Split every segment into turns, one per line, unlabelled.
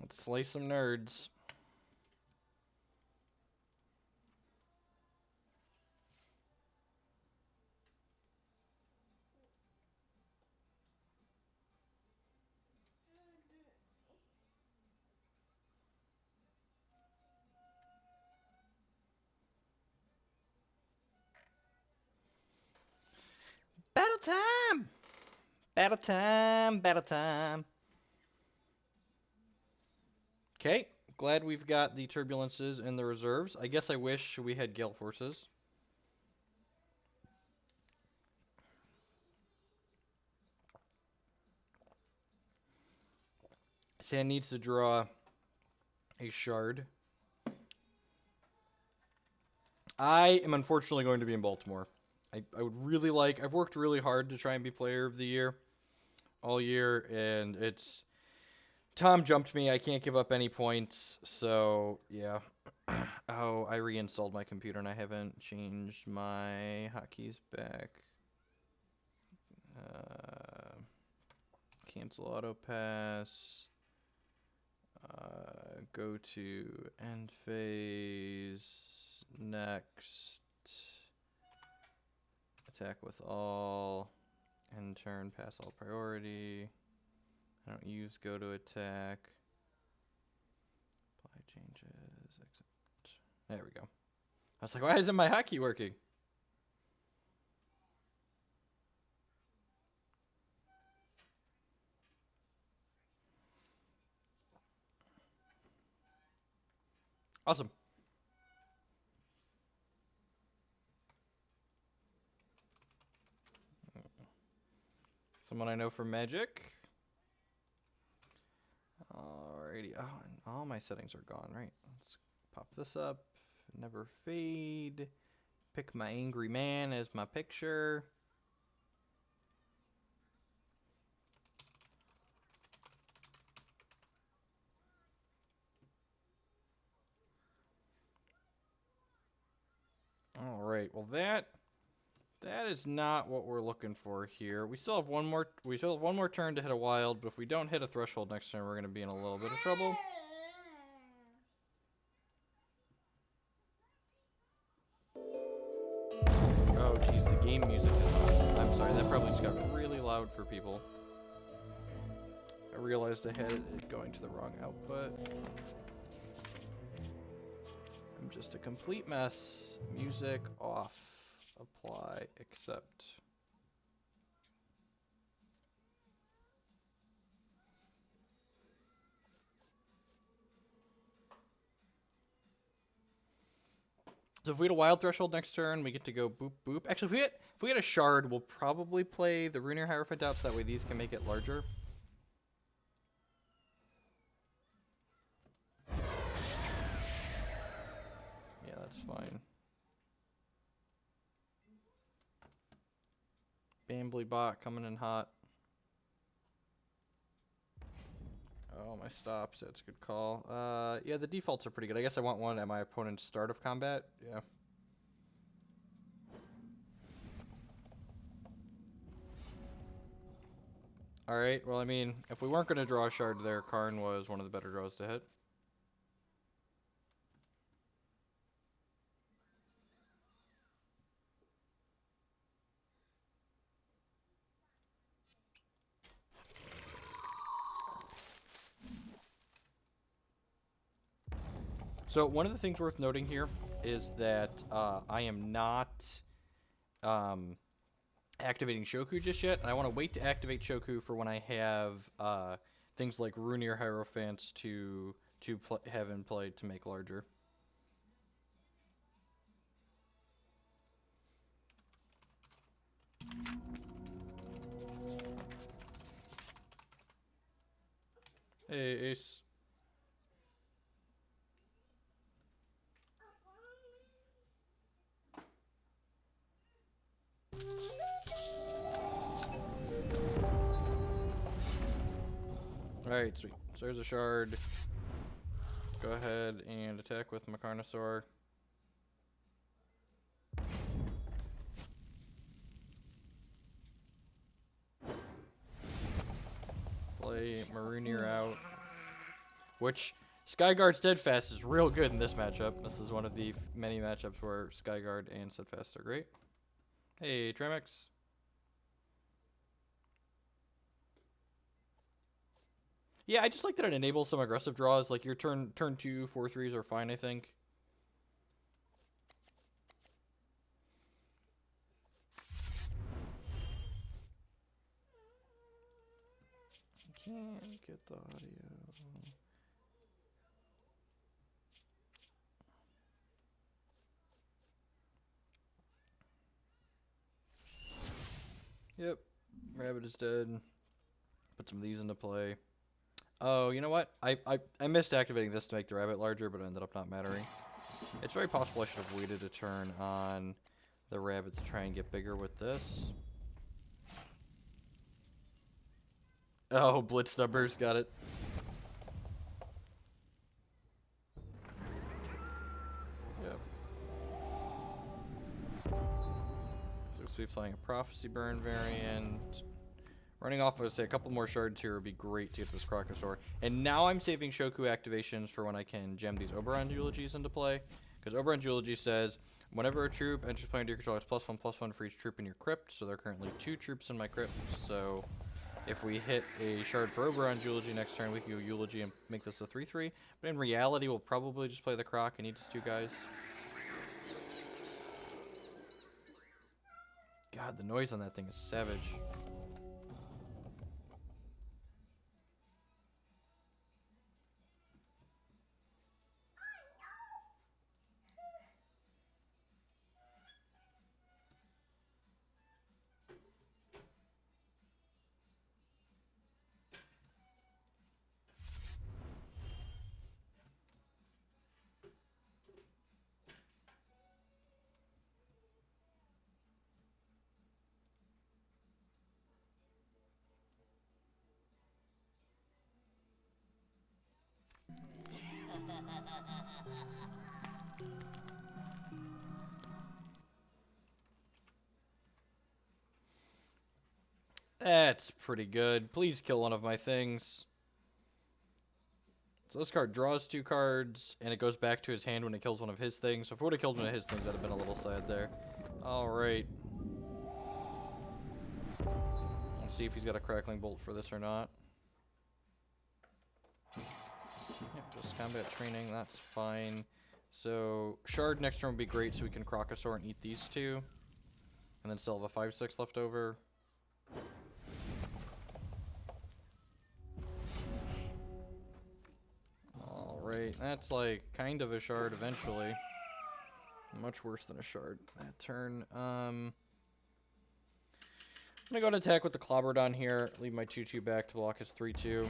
Let's slay some nerds. Battle time! Battle time, battle time. Okay, glad we've got the turbulences and the reserves. I guess I wish we had gale forces. Sand needs to draw a shard. I am unfortunately going to be in Baltimore. I would really like... I've worked really hard to try and be player of the year all year, and it's... Tom jumped me. I can't give up any points, so yeah. Oh, I reinstalled my computer and I haven't changed my hotkeys back. Cancel auto pass. Go to end phase. Next. Attack with all. End turn, pass all priority. I don't use go to attack. Apply changes. Exit. There we go. I was like, why isn't my hotkey working? Awesome. Someone I know from Magic. Alrighty. Oh, and all my settings are gone, right? Let's pop this up. Never fade. Pick my angry man as my picture. Alright, well that is not what we're looking for here. We still have one more turn to hit a wild, but if we don't hit a threshold next turn, we're gonna be in a little bit of trouble. Oh geez, the game music is awesome. I'm sorry, that probably just got really loud for people. I realized I had it going to the wrong output. I'm just a complete mess. Music off. Apply, accept. So if we had a wild threshold next turn, we get to go boop boop. Actually, if we had a shard, we'll probably play the Ruiner Hierophant out so that way these can make it larger. Yeah, that's fine. Bambly bot coming in hot. Oh, my stops. That's a good call. Yeah, the defaults are pretty good. I guess I want one at my opponent's start of combat. Yeah. Alright, well, I mean, if we weren't going to draw a shard there, Karn was one of the better draws to hit. So one of the things worth noting here is that I am not activating Shoku just yet, and I want to wait to activate Shoku for when I have things like Ruiner Hierophants to have in play to make larger. Hey, Ace. Alright, sweet. So there's a shard. Go ahead and attack with my Carnosaur. Play Marunier out. which Skyguard Steadfast is real good in this matchup. This is one of the many matchups where Skyguard and Steadfast are great. Hey, Tremex. Yeah, I just like that it enables some aggressive draws. Like your turn 2, 4-3s are fine, I think. Can't get the audio. Yep, rabbit is dead. Put some of these into play. Oh, you know what? I missed activating this to make the rabbit larger, but it ended up not mattering. It's very possible I should have waited a turn on the rabbit to try and get bigger with this. Oh, blitz numbers, got it. Yep. So we'll be playing a Prophecy Burn variant. Running off, I would say a couple more shards here would be great to get this Crocosaur. And now I'm saving Shoku activations for when I can gem these Oberon Eulogies into play. Because Oberon Eulogy says, whenever a troop enters play into your control, it's +1/+1 for each troop in your crypt. So there are currently 2 troops in my crypt. So if we hit a shard for Oberon Eulogy next turn, we can go Eulogy and make this a 3/3. But in reality, we'll probably just play the Croc and eat just 2 guys. God, the noise on that thing is savage. That's pretty good. Please kill one of my things. So this card draws 2 cards, and it goes back to his hand when it kills one of his things. So if it would have killed one of his things, I'd have been a little sad there. Alright. Let's see if he's got a Crackling Bolt for this or not. Yep, just combat training, that's fine. So Shard next turn would be great, so we can Crocosaur and eat these 2. And then still have a 5/6 left over. Alright, that's like kind of a shard eventually. Much worse than a shard that turn. I'm gonna go to attack with the Clobberdon here. Leave my 2/2 back to block his 3/2.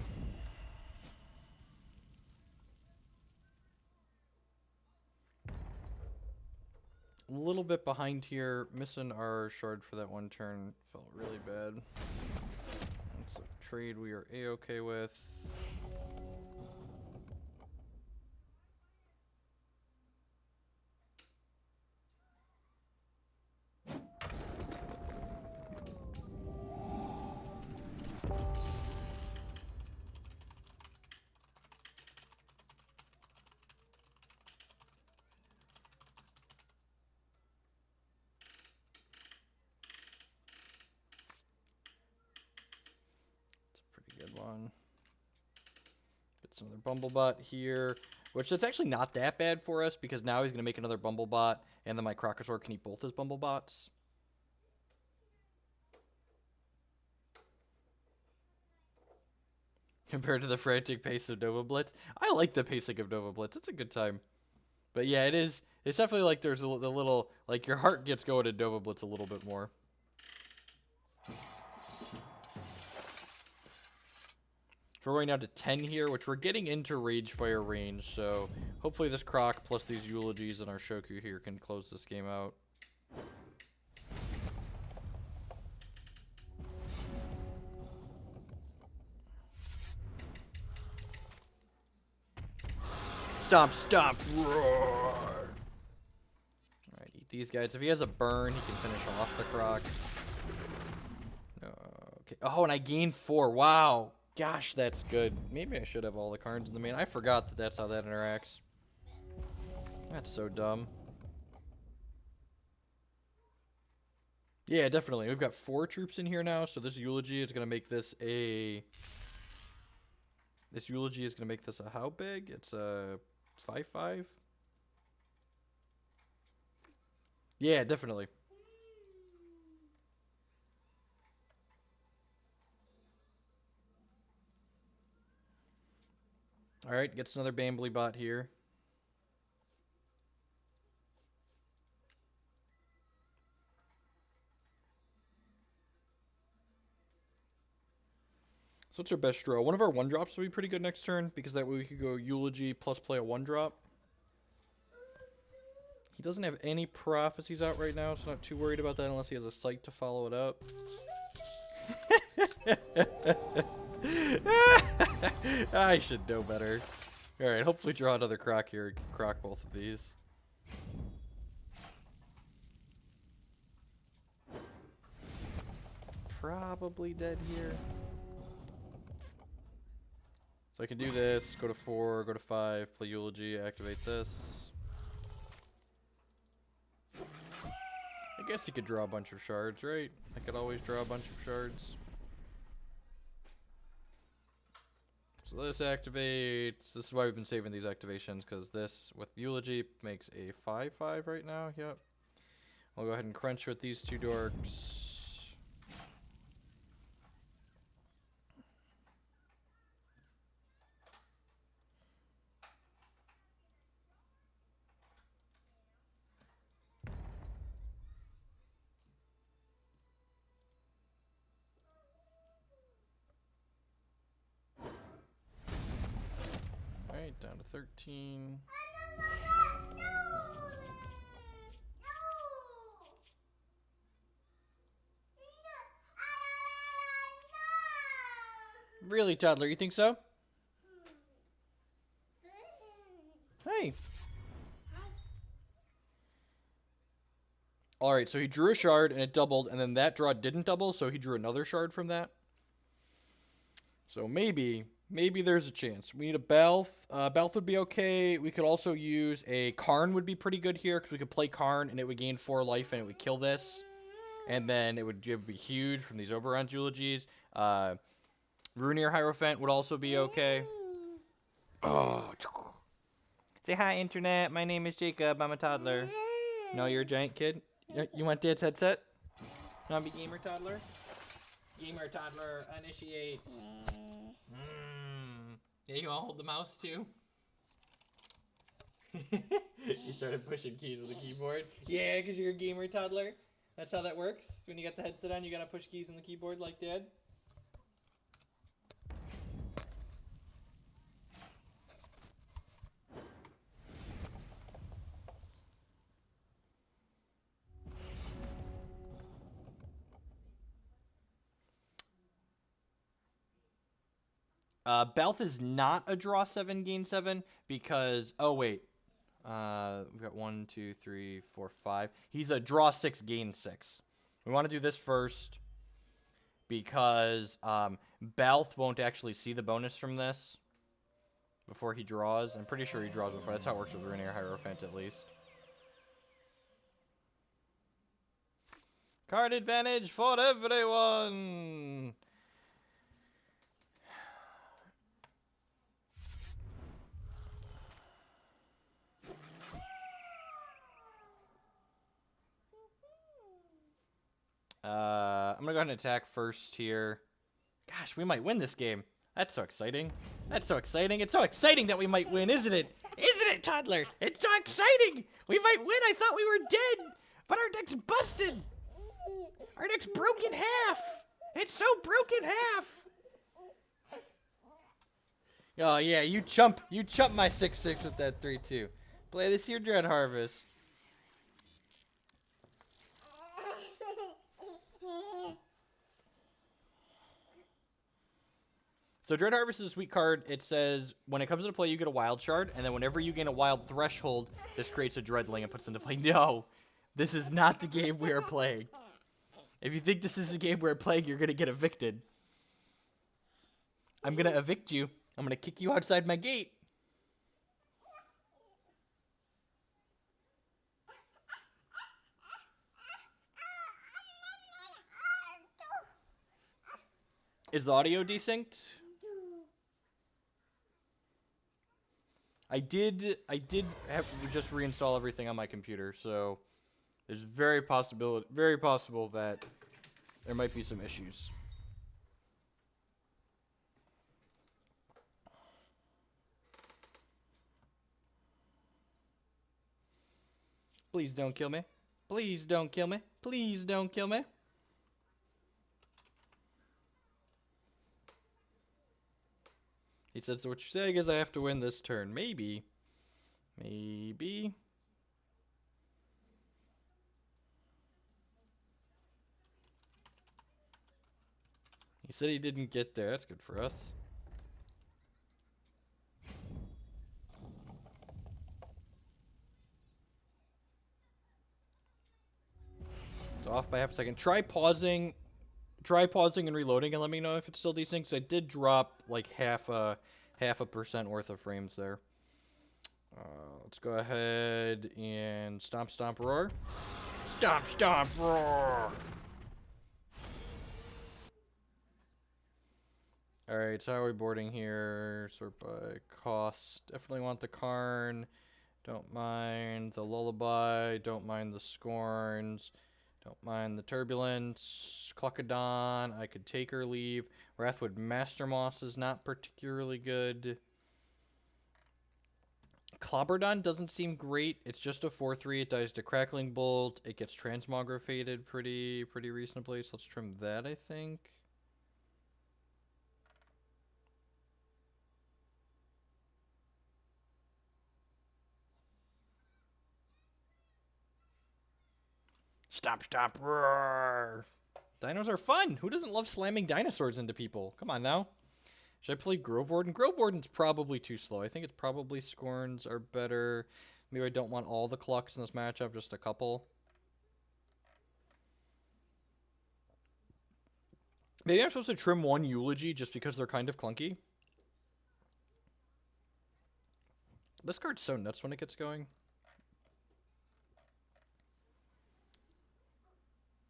A little bit behind here. Missing our shard for that one turn felt really bad. That's a trade we are A-okay with. One. Get some other Bumblebot here, which that's actually not that bad for us because now he's going to make another Bumblebot, and then my Crocosaur can eat both his Bumblebots. Compared to the frantic pace of Nova Blitz. I like the pacing of Nova Blitz. It's a good time. But yeah, it is. It's definitely like there's the little, like your heart gets going in Nova Blitz a little bit more. So we're going down to 10 here, which we're getting into Rage Fire range, so hopefully this Croc plus these Eulogies and our Shoku here can close this game out. Stomp, stomp, roar! Alright, eat these guys. If he has a burn, he can finish off the Croc. Okay. Oh, and I gained 4. Wow. Gosh, that's good. Maybe I should have all the cards in the main. I forgot that that's how that interacts. That's so dumb. Yeah, definitely. We've got 4 troops in here now, so this eulogy is gonna make this a. This eulogy is gonna make this a how big? It's a 5/5. Yeah, definitely. All right, gets another Bambly bot here. So what's our best draw? One of our 1-drops would be pretty good next turn, because that way we could go eulogy plus play a 1-drop. He doesn't have any prophecies out right now, so not too worried about that unless he has a sight to follow it up. I should know better. Alright, hopefully draw another croc here. Croc both of these. Probably dead here. So I can do this, go to 4, go to 5, play eulogy, activate this. I guess you could draw a bunch of shards, right? I could always draw a bunch of shards. So this activates. This is why we've been saving these activations, because this with eulogy makes a 5/5 right now. Yep. I'll go ahead and crunch with these 2 dorks. Alright, down to 13. Really, Toddler? You think so? Hey. Alright, so he drew a shard and it doubled, and then that draw didn't double, so he drew another shard from that. So maybe there's a chance. We need a Balth. Balth would be okay. We could also use a Karn would be pretty good here, because we could play Karn and it would gain 4 life and it would kill this. And then it would be huge from these Oberon's eulogies. Runir Hierophant would also be okay. Oh. Say hi, Internet. My name is Jacob. I'm a toddler. No, you're a giant kid? You want Dad's headset? You want to be gamer toddler? Gamer toddler, initiate. Yeah, you want to hold the mouse too? You started pushing keys with the keyboard? Yeah, because you're a gamer toddler. That's how that works. When you got the headset on, you got to push keys on the keyboard like Dad. Balth is not a draw 7, gain 7 because oh wait, we've got 1, 2, 3, 4, 5. He's a draw 6, gain 6. We want to do this first because Balth won't actually see the bonus from this before he draws. I'm pretty sure he draws before. That's how it works with Runir Hierophant at least. Card advantage for everyone. I'm gonna go ahead and attack first here. Gosh, we might win this game. That's so exciting. That's so exciting. It's so exciting that we might win, isn't it? Isn't it, Toddler? It's so exciting. We might win. I thought we were dead, but our deck's busted. Our deck's broken half. It's so broken half. Oh yeah, you chump my 6/6 with that 3/2. Play this here, Dread Harvest. So Dread Harvest is a sweet card. It says, when it comes into play, you get a wild shard, and then whenever you gain a wild threshold, this creates a Dreadling and puts into play. No, this is not the game we are playing. If you think this is the game we're playing, you're going to get evicted. I'm gonna evict you. I'm gonna kick you outside my gate. Is the audio desynced? I did have to just reinstall everything on my computer, so there's very possible that there might be some issues. Please don't kill me. Please don't kill me. Please don't kill me. He said, so what you're saying is I have to win this turn. Maybe. Maybe. He said he didn't get there. That's good for us. It's off by half a second. Try pausing and reloading and let me know if it's still desync. Cause I did drop like half a percent worth of frames there. Let's go ahead and stomp, stomp, roar. Stomp, stomp, roar. Alright, so how are we boarding here? Sort by cost. Definitely want the Karn. Don't mind the Lullaby. Don't mind the Scorns. Don't mind the Turbulence. Cluckadon. I could take or leave. Wrathwood Master Moss is not particularly good. Clobberdon doesn't seem great. It's just a 4/3. It dies to Crackling Bolt. It gets transmogrified pretty reasonably. So let's trim that, I think. Stomp, stomp, roar. Dinos are fun. Who doesn't love slamming dinosaurs into people? Come on now. Should I play Grove Warden? Grove Warden's probably too slow. I think it's probably Scorns are better. Maybe I don't want all the Clucks in this matchup, just a couple. Maybe I'm supposed to trim one Eulogy just because they're kind of clunky. This card's so nuts when it gets going.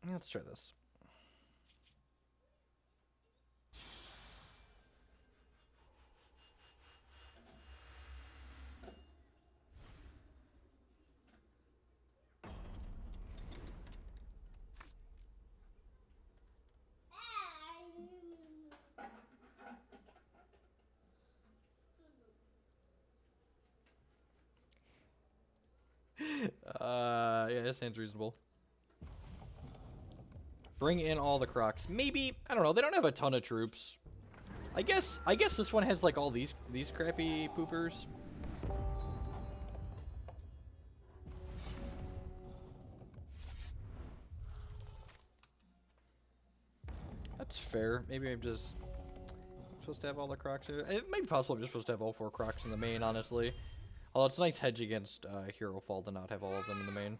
Let's try this. Yeah, that sounds reasonable. Bring in all the Crocs. Maybe, I don't know, they don't have a ton of troops. I guess this one has like all these crappy poopers. That's fair. Maybe I'm supposed to have all the Crocs here. It might be possible I'm just supposed to have all 4 Crocs in the main, honestly. Although it's a nice hedge against Hero Fall to not have all of them in the main.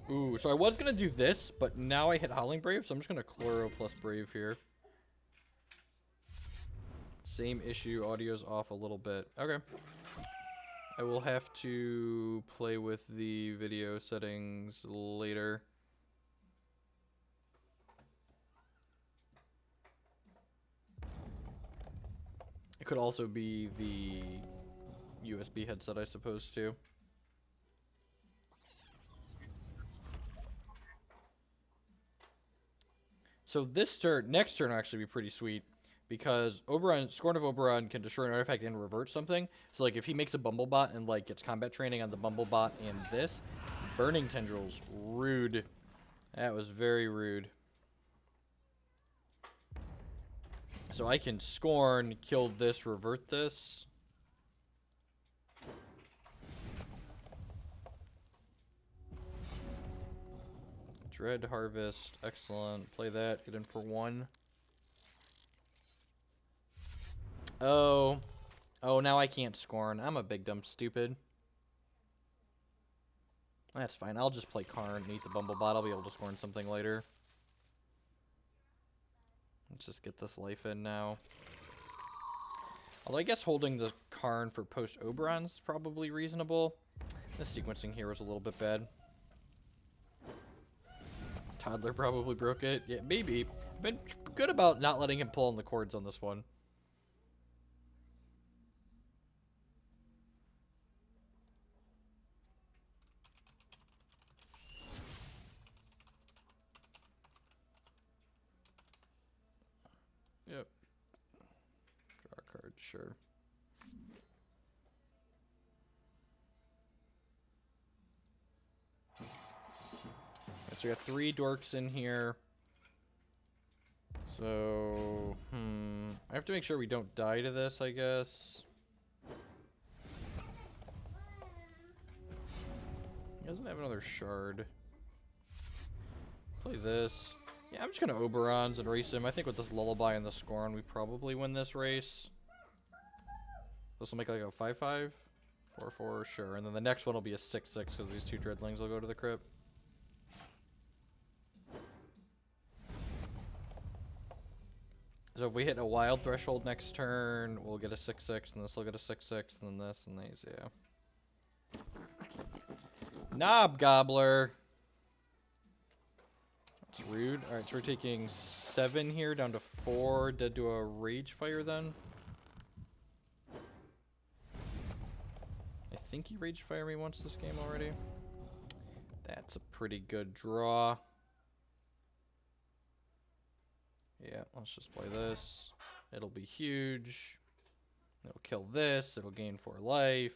Ooh, so I was going to do this, but now I hit Howling Brave, so I'm just going to Chloro plus Brave here. Same issue, audio's off a little bit. Okay. I will have to play with the video settings later. It could also be the USB headset, I suppose, too. So this turn, next turn will actually be pretty sweet. Because Scorn of Oberon can destroy an artifact and revert something. So, like, if he makes a Bumblebot and, like, gets combat training on the Bumblebot and this, Burning Tendrils, rude. That was very rude. So I can Scorn, kill this, revert this. Dread Harvest, excellent. Play that, get in for 1. Oh, Oh, now I can't scorn. I'm a big dumb stupid. That's fine. I'll just play Karn and eat the Bumblebot. I'll be able to scorn something later. Let's just get this life in now. Although I guess holding the Karn for post-Oberon is probably reasonable. The sequencing here was a little bit bad. Toddler probably broke it. Yeah, maybe. I've been good about not letting him pull on the cords on this one. Yep. Draw a card, sure. Right, so we got 3 dorks in here. So, I have to make sure we don't die to this, I guess. He doesn't have another shard. Play this. Yeah, I'm just gonna Oberons and race him. I think with this Lullaby and the Scorn, we probably win this race. This will make like a 5-5? 4-4, sure. And then the next one will be a 6-6 because these 2 Dreadlings will go to the crypt. So if we hit a wild threshold next turn, we'll get a 6-6, and this will get a 6-6, and then this, and these, yeah. Knob Gobbler! That's rude. Alright, so we're taking 7 here, down to 4, dead to a Rage Fire then. I think he Rage Fire me once this game already. That's a pretty good draw. Yeah, let's just play this. It'll be huge. It'll kill this. It'll gain 4 life.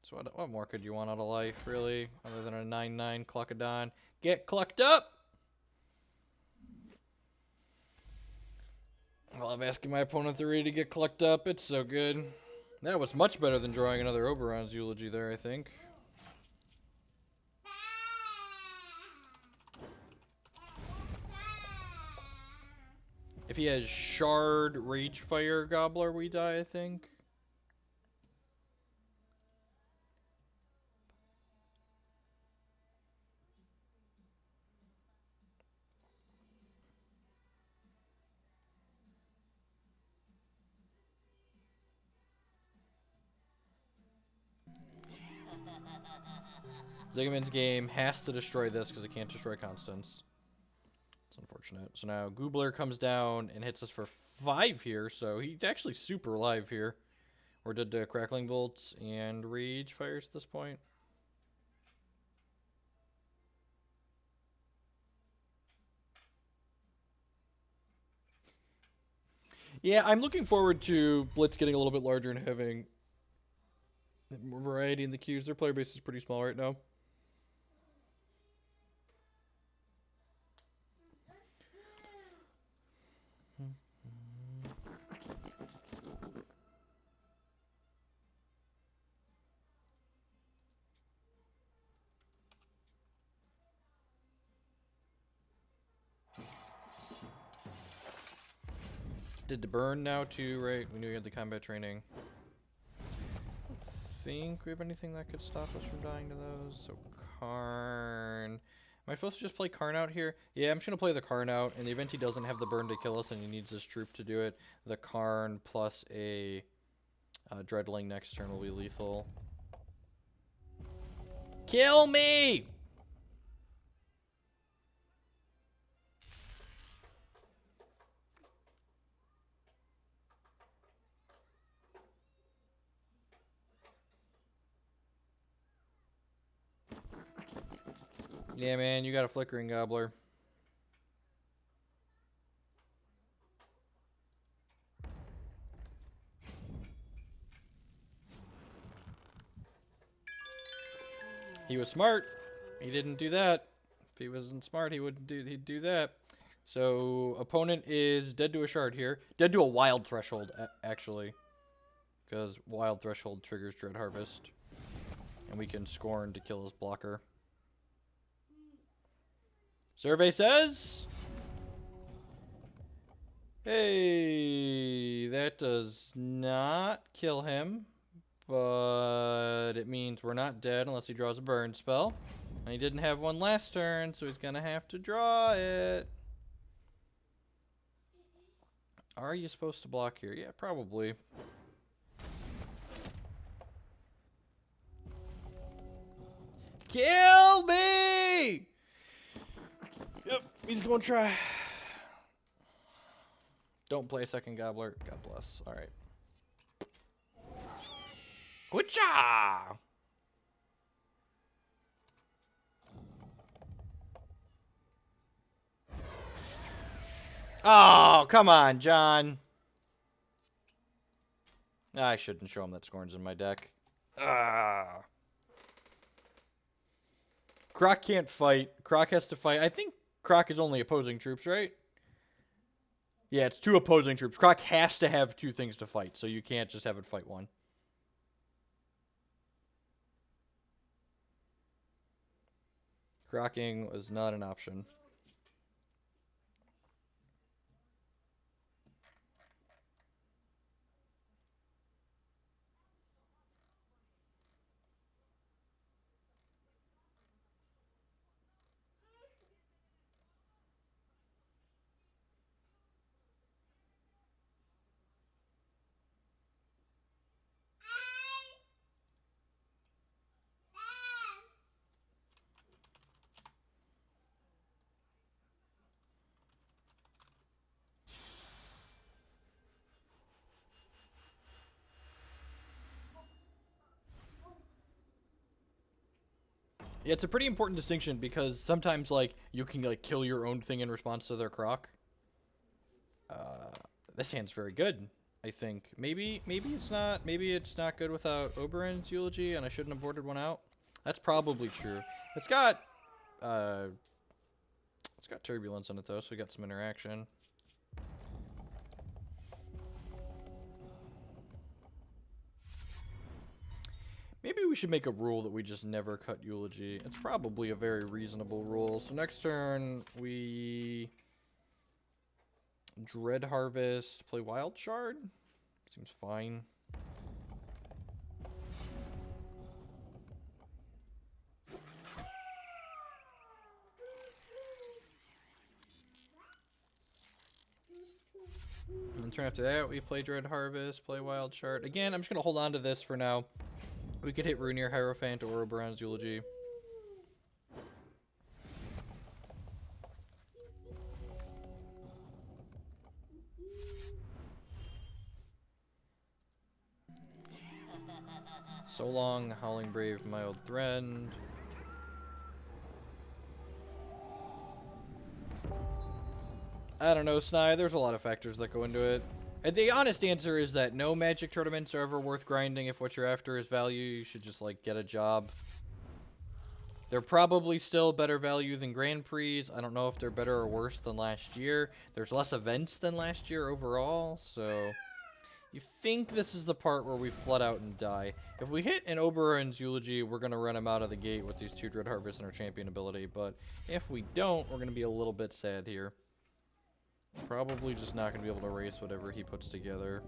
So what more could you want out of life, really? Other than a 9/9 Cluckadon. Get clucked up! I love asking my opponent 3 to get clucked up. It's so good. That was much better than drawing another Oberon's Eulogy there, I think. If he has Shard Rage Fire Gobbler, we die, I think. Ziggman's game has to destroy this because it can't destroy Constance. It's unfortunate. So now Goobler comes down and hits us for 5 here, so he's actually super alive here. We're dead to Crackling Bolts and Rage Fires at this point. Yeah, I'm looking forward to Blitz getting a little bit larger and having more variety in the queues. Their player base is pretty small right now. Did the burn now too, right? We knew we had the combat training. I don't think we have anything that could stop us from dying to those. So Karn. Am I supposed to just play Karn out here? Yeah, I'm just going to play the Karn out. In the event he doesn't have the burn to kill us and he needs this troop to do it, the Karn plus a Dreadling next turn will be lethal. Kill me! Yeah, man, you got a Flickering Gobbler. He was smart. He didn't do that. If he wasn't smart, he'd do that. So opponent is dead to a shard here. Dead to a Wild Threshold, actually. Because Wild Threshold triggers Dread Harvest. And we can Scorn to kill his blocker. Survey says... Hey, that does not kill him, but it means we're not dead unless he draws a burn spell. And he didn't have one last turn, so he's gonna have to draw it. Are you supposed to block here? Yeah, probably. Kill me! Yep, he's gonna try. Don't play second gobbler. God bless. Alright. Witcha! Oh, come on, John. I shouldn't show him that Scorn's in my deck. Ah. Croc can't fight. Croc has to fight. I think Croc is only opposing troops, right? Yeah, it's 2 opposing troops. Croc has to have 2 things to fight, so you can't just have it fight 1. Crocking was not an option. Yeah, it's a pretty important distinction because sometimes, like, you can, like, kill your own thing in response to their Croc. This hand's very good, I think. Maybe it's not. Maybe it's not good without Oberon's Eulogy, and I shouldn't have boarded one out. That's probably true. It's got turbulence in it though, so we got some interaction. Maybe we should make a rule that we just never cut Eulogy. It's probably a very reasonable rule. So next turn, we Dread Harvest, play Wild Shard. Seems fine. And turn after that, we play Dread Harvest, play Wild Shard. Again, I'm just going to hold on to this for now. We could hit Runeer Hierophant or Oberon's Eulogy. So long, Howling Brave, Mild Thrend. I don't know, Sny. There's a lot of factors that go into it. And the honest answer is that no Magic tournaments are ever worth grinding. If what you're after is value, you should just, like, get a job. They're probably still better value than Grand Prix. I don't know if they're better or worse than last year. There's less events than last year overall, so you think this is the part where we flood out and die. If we hit an Oberon's Eulogy, we're going to run him out of the gate with these 2 Dread Harvests and our champion ability, but if we don't, we're going to be a little bit sad here. Probably just not going to be able to race whatever he puts together.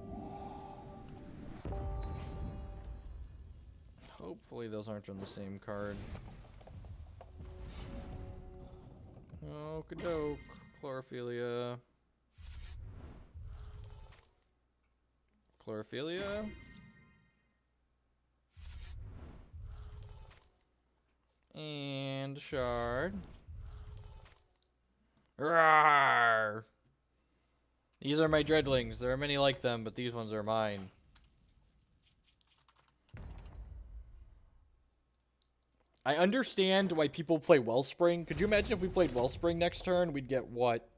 Hopefully those aren't on the same card. Okie-doke. Chlorophilia. Chlorophilia. And Shard. Rawr! These are my dreadlings. There are many like them, but these ones are mine. I understand why people play Wellspring. Could you imagine if we played Wellspring next turn? We'd get, what,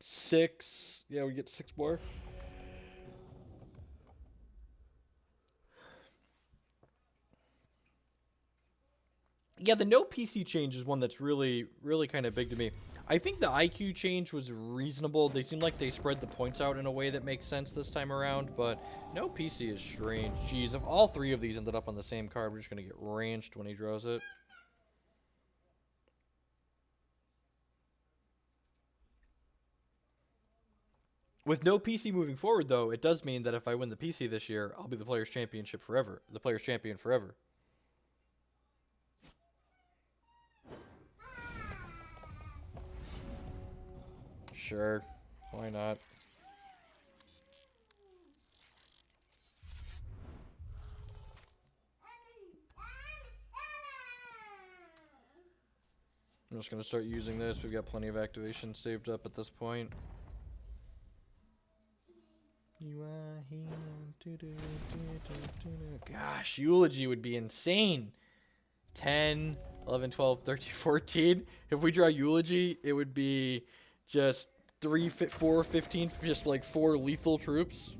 6? Yeah, we'd get 6 more. Yeah, the no PC change is one that's really, really kind of big to me. I think the IQ change was reasonable. They seem like they spread the points out in a way that makes sense this time around, but no PC is strange. Jeez, if all 3 of these ended up on the same card, we're just going to get ranched when he draws it. With no PC moving forward, though, it does mean that if I win the PC this year, I'll be the Players' Championship forever. The Players' Champion forever. Sure. Why not? I'm just going to start using this. We've got plenty of activation saved up at this point. Gosh, Eulogy would be insane. 10, 11, 12, 13, 14. If we draw Eulogy, it would be just 3, 4, 15, just like 4 lethal troops.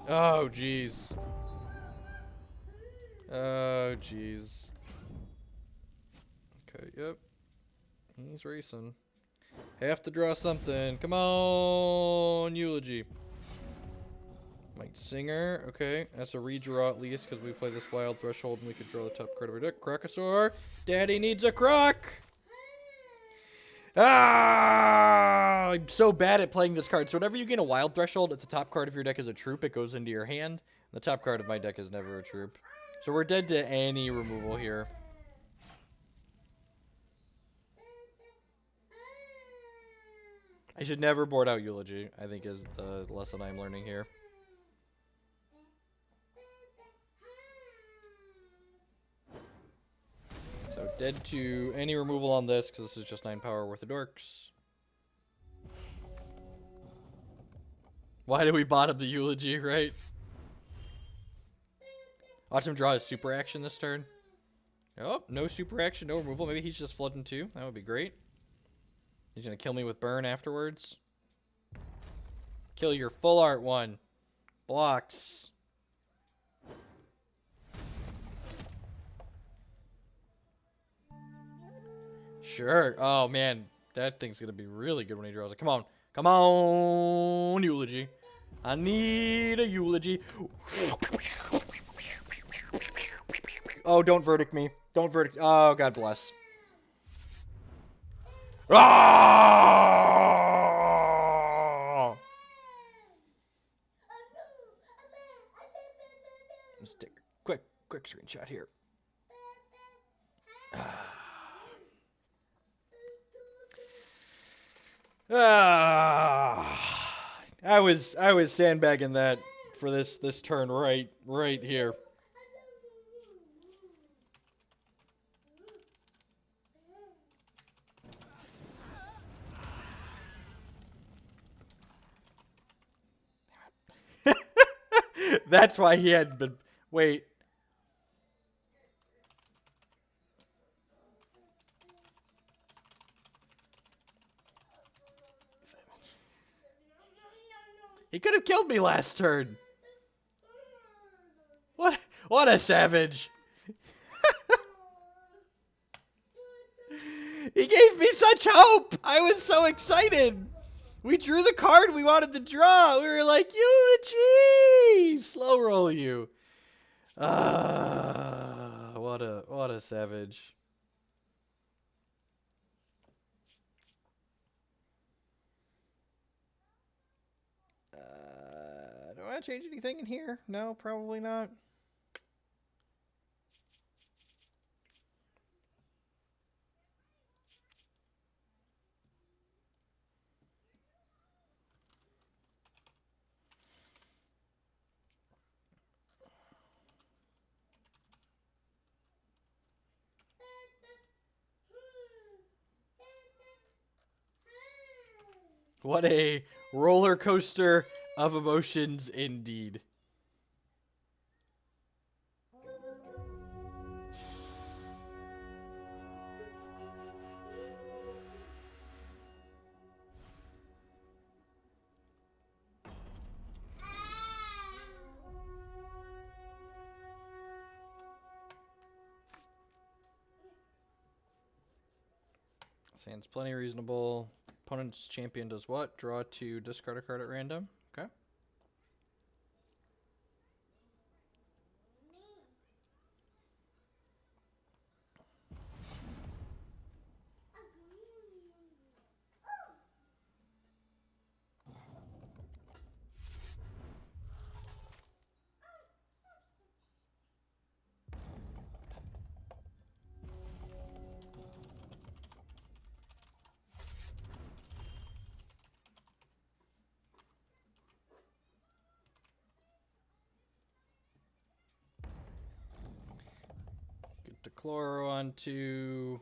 Oh, jeez. Oh, jeez. Okay, yep. He's racing. Have to draw something. Come on, Eulogy. Might Singer. Okay, that's a redraw at least because we play this Wild Threshold and we could draw the top card of our deck. Crocosaur. Daddy needs a croc. Ah! I'm so bad at playing this card. So whenever you gain a Wild Threshold, if the top card of your deck is a troop, it goes into your hand. The top card of my deck is never a troop. So we're dead to any removal here. I should never board out Eulogy, I think is the lesson I'm learning here. So dead to any removal on this, because this is just 9 power worth of dorks. Why did we bottom the Eulogy, right? Watch him draw his super action this turn. Oh, no super action, no removal. Maybe he's just flooding too. That would be great. He's going to kill me with burn afterwards. Kill your full art one. Blocks. Sure. Oh, man. That thing's going to be really good when he draws it. Come on. Come on, Eulogy. I need a Eulogy. Oh, don't verdict me. Don't verdict. Oh, God bless. Ah! Let's take a quick screenshot here. I was sandbagging that for this turn right here. That's why he hadn't been. Wait. He could have killed me last turn. What a savage. He gave me such hope. I was so excited. We drew the card we wanted to draw. We were like, Eulogy! Slow roll you. What a savage. Do I want to change anything in here? No, probably not. What a roller coaster of emotions indeed. Sounds plenty reasonable. Opponent's champion does what? Draw to discard a card at random. Okay. Chloro onto...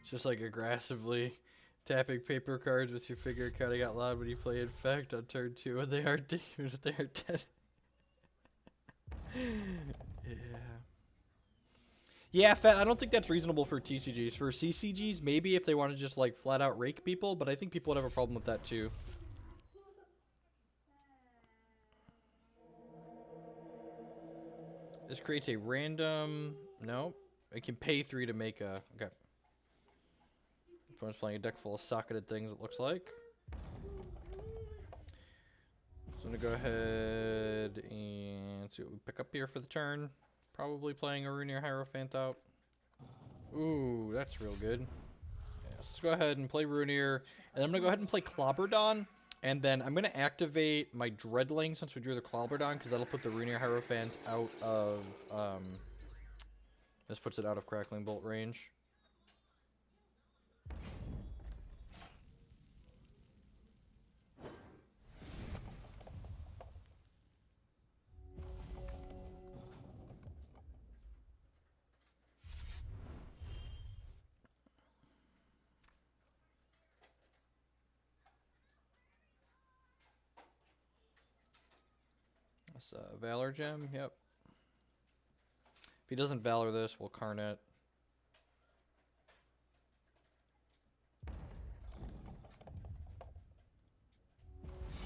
Just like aggressively tapping paper cards with your finger cutting out loud when you play Infect on turn 2 and they are dead. They are dead. Yeah. Yeah, Fat, I don't think that's reasonable for TCGs. For CCGs, maybe if they want to just like flat out rake people, but I think people would have a problem with that too. This creates a random... No. I can pay 3 to make a... Okay. Opponent's playing a deck full of socketed things, it looks like. So I'm going to go ahead and see what we pick up here for the turn. Probably playing a Runir Hierophant out. Ooh, that's real good. Yeah, so let's go ahead and play Runir. And I'm going to go ahead and play Clobberdon. And then I'm going to activate my Dreadling since we drew the Clobberdon, because that'll put the Runir Hierophant out of... this puts it out of Crackling Bolt range. That's Valor Gem, yep. If he doesn't Valor this, we'll Carnet.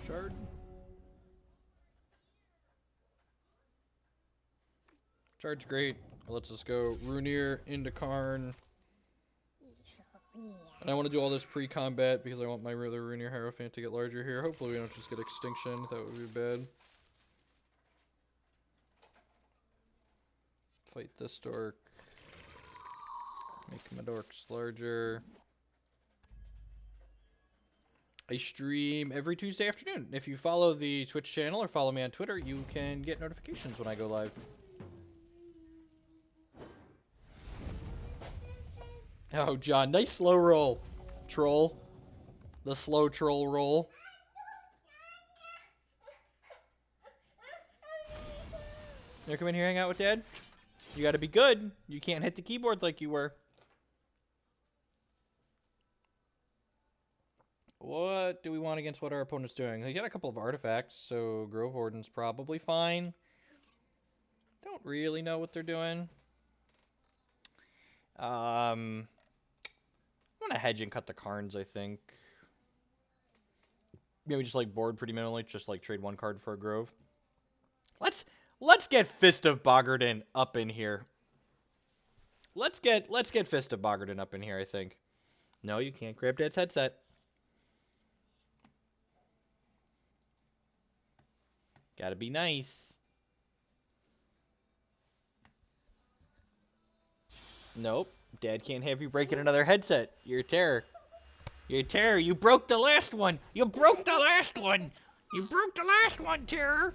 Shard. Shard's great. Let's just go Runir into Karn. And I want to do all this pre-combat because I want my other Runir Hierophant to get larger here. Hopefully we don't just get Extinction. That would be bad. Fight this dork. Make my dorks larger. I stream every Tuesday afternoon. If you follow the Twitch channel or follow me on Twitter, you can get notifications when I go live. Oh, John, nice slow roll. Troll. The slow troll roll. You come in here, hang out with Dad? You gotta be good. You can't hit the keyboard like you were. What do we want against what our opponent's doing? They got a couple of artifacts, so Grove Warden's probably fine. Don't really know what they're doing. I'm gonna hedge and cut the Karns, I think. Maybe just like board pretty minimally, just like trade one card for a Grove. Let's get Fist of Bogarden up in here. Let's get Fist of Bogarden up in here, I think. No, you can't grab Dad's headset. Gotta be nice. Nope. Dad can't have you breaking another headset. You're a terror. You're a terror. You broke the last one. You broke the last one. You broke the last one, terror.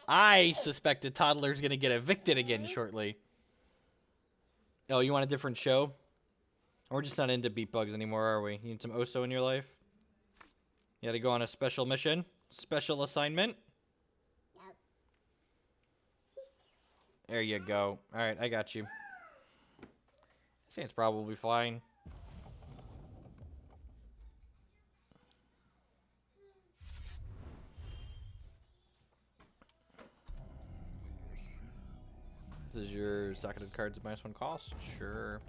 I suspect a toddler's gonna get evicted again shortly. Oh, you want a different show? We're just not into beat bugs anymore, are we? You need some Oso in your life? You gotta go on a special mission? Special assignment? There you go. Alright, I got you. This hand's probably fine. This is your socketed cards at -1 cost? Sure.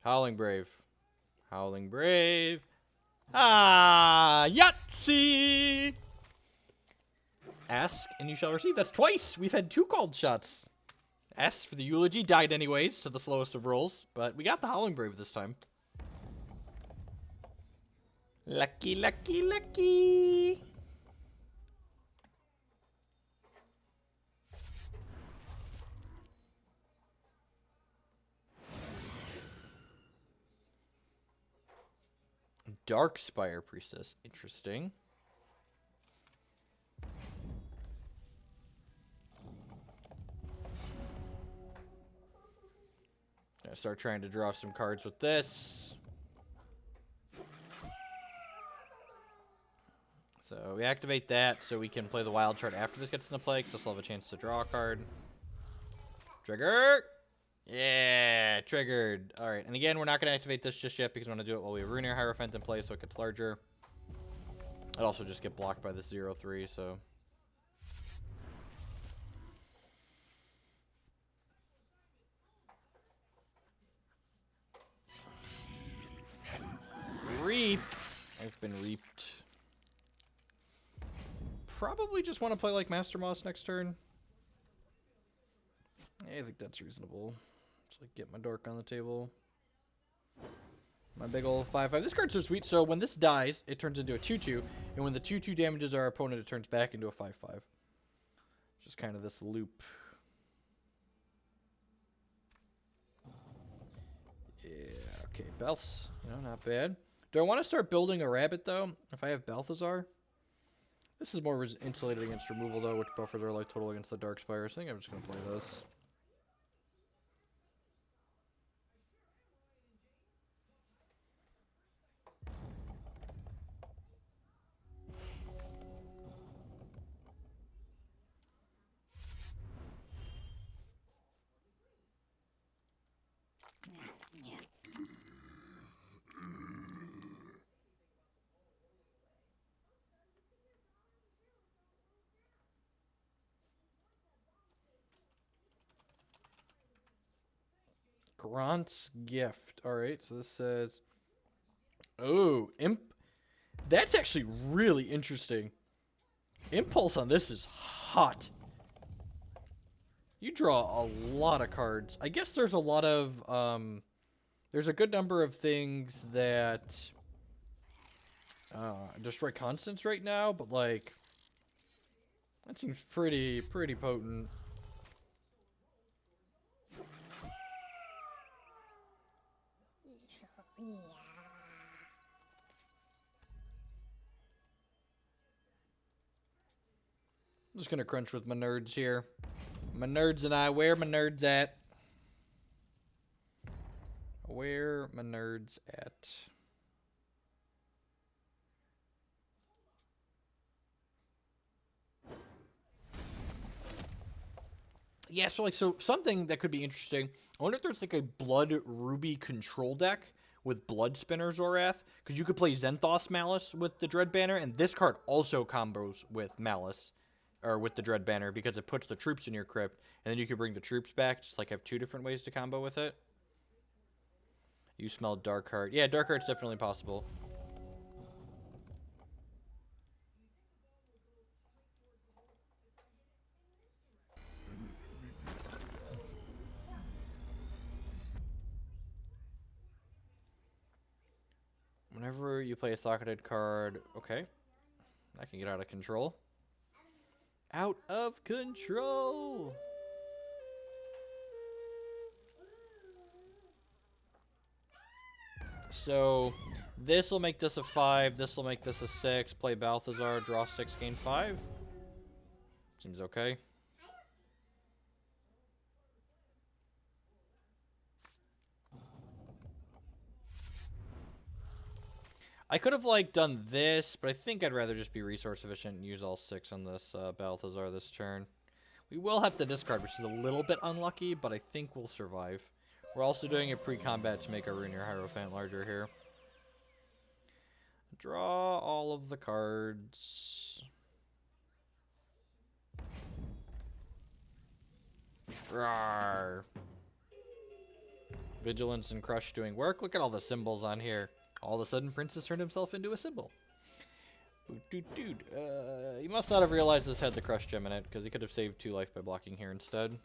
Howling Brave. Howling Brave. Ah, Yahtzee! Ask and you shall receive. That's twice. We've had 2 called shots. S for the eulogy. Died anyways, to the slowest of rolls. But we got the Howling Brave this time. Lucky, lucky, lucky. Dark Spire Priestess. Interesting. I start trying to draw some cards with this. So we activate that so we can play the wild card after this gets into play, because I still have a chance to draw a card. Trigger! Yeah, triggered. Alright, and again, we're not going to activate this just yet because we want to do it while we have Ruiner Hierophant in play so it gets larger. I'd also just get blocked by this 0-3, so... Reap! I've been reaped. Probably just want to play like Master Moss next turn. I think that's reasonable. Just like get my dork on the table. My big ol' 5/5. This card's so sweet. So when this dies, it turns into a 2/2, and when the 2/2 damages our opponent, it turns back into a 5/5. Just kind of this loop. Yeah. Okay, Belths. You know, not bad. Do I want to start building a rabbit though? If I have Balthazar. This is more insulated against removal though, which buffers our life total against the Darkspire. So I think I'm just gonna play this. Grant's Gift. Alright, so this says... Oh, Imp. That's actually really interesting. Impulse on this is hot. You draw a lot of cards. I guess there's a lot of... there's a good number of things that... destroy constants right now, but like... That seems pretty potent. I'm just gonna crunch with my nerds here. My nerds and I, where my nerds at? Where my nerds at? Yeah, so something that could be interesting. I wonder if there's like a Blood Ruby control deck with Blood Spinner Zorath, because you could play Zenthos Malice with the Dread Banner, and this card also combos with Malice, or with the Dread Banner, because it puts the troops in your crypt, and then you can bring the troops back, just like have two different ways to combo with it. You smell Dark Heart. Yeah, Dark Heart's definitely possible. Whenever you play a socketed card, okay, that can get out of control. Out of control! So, this will make this a 5, this will make this a 6, play Balthazar, draw 6, gain 5. Seems okay. I could have, like, done this, but I think I'd rather just be resource efficient and use all 6 on this Balthazar this turn. We will have to discard, which is a little bit unlucky, but I think we'll survive. We're also doing a pre-combat to make our Ruiner Hierophant larger here. Draw all of the cards. Rawr. Vigilance and Crush doing work. Look at all the symbols on here. All of a sudden, Prince has turned himself into a symbol. Dude. He must not have realized this had the Crush gem in it, because he could have saved 2 life by blocking here instead.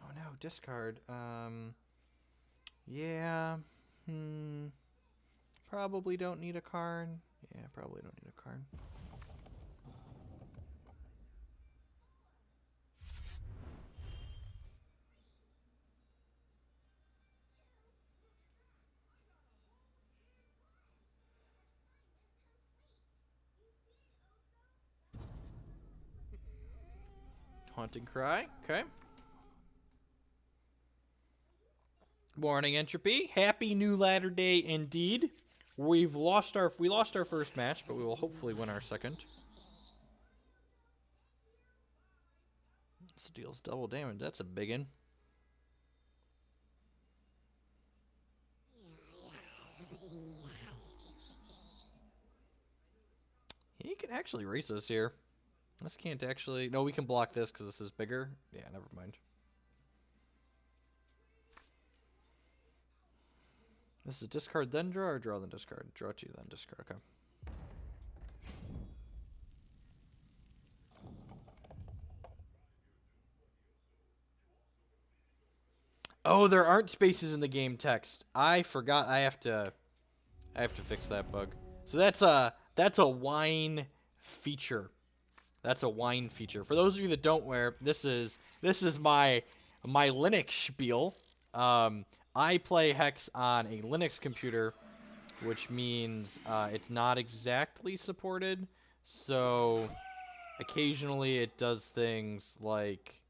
Oh no, discard. Yeah. Probably don't need a card. Yeah, probably don't need a card. Haunting Cry. Okay. Morning, Entropy. Happy New Latter Day indeed. We lost our first match, but we will hopefully win our second. This deals double damage. That's a biggin. He can actually race us here. This can't actually... No, we can block this because this is bigger. Yeah, never mind. This is discard then draw or draw then discard? Draw 2 then discard. Okay. Oh, there aren't spaces in the game text. I forgot. I have to fix that bug. So that's a wine feature. That's a wine feature. For those of you that don't wear, this is my Linux spiel. I play Hex on a Linux computer, which means it's not exactly supported. So occasionally it does things like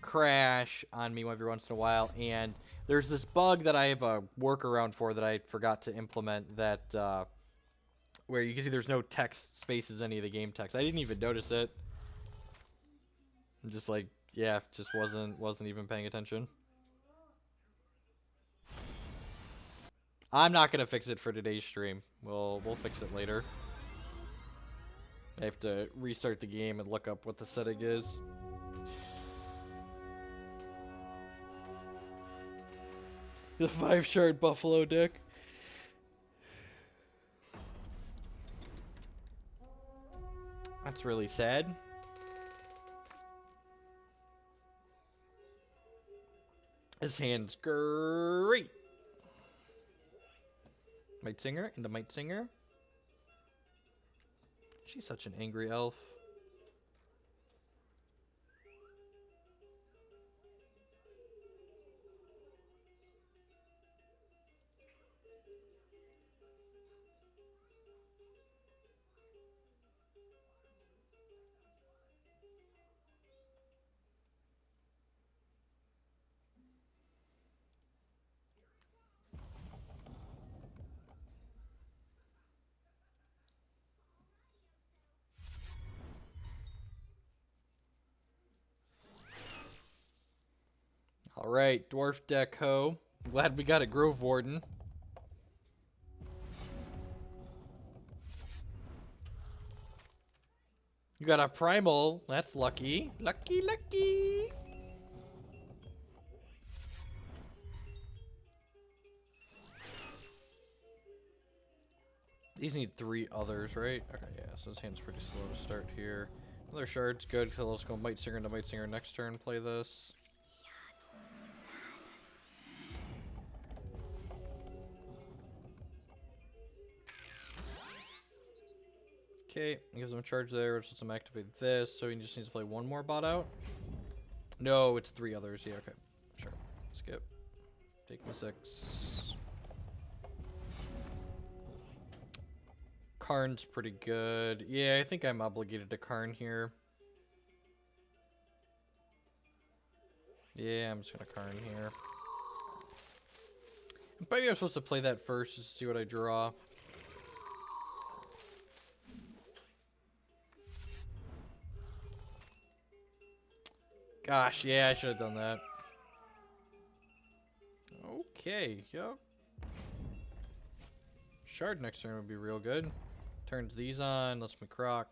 crash on me every once in a while, and there's this bug that I have a workaround for that I forgot to implement that where you can see there's no text spaces in any of the game text. I didn't even notice it. I'm just like, yeah, just wasn't even paying attention. I'm not gonna fix it for today's stream. We'll fix it later. I have to restart the game and look up what the setting is. The 5-shard buffalo deck. That's really sad. His hand's great. Might Singer into Might Singer. She's such an angry elf. Alright, Dwarf deck ho. Glad we got a Grove Warden. You got a Primal. That's lucky. Lucky, lucky. These need 3 others, right? Okay, yeah, so this hand's pretty slow to start here. Another shard's good, because let's go Might Singer into Might Singer next turn, play this. Okay, gives him a charge there, which lets him activate this, so he just needs to play 1 more bot out. No, it's 3 others. Yeah, okay. Sure. Skip. Take my 6. Karn's pretty good. Yeah, I think I'm obligated to Karn here. Yeah, I'm just gonna Karn here. Maybe I'm supposed to play that first just to see what I draw. Gosh, yeah, I should have done that. Okay, yep. Shard next turn would be real good. Turns these on, lets me croc.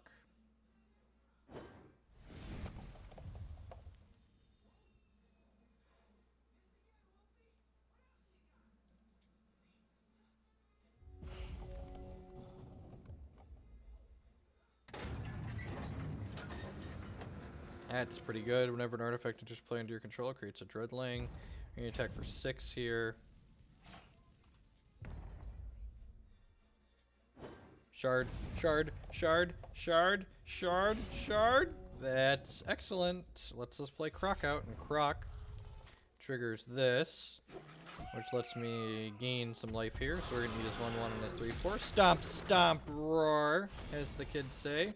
That's pretty good. Whenever an artifact enters play under your control, it creates a Dreadling. You're gonna attack for 6 here. Shard, shard, shard, shard, shard, shard. That's excellent. Let's just play Croc out, and Croc triggers this, which lets me gain some life here. So we're gonna need his 1/1 and his 3/4. Stomp, stomp, roar, as the kids say.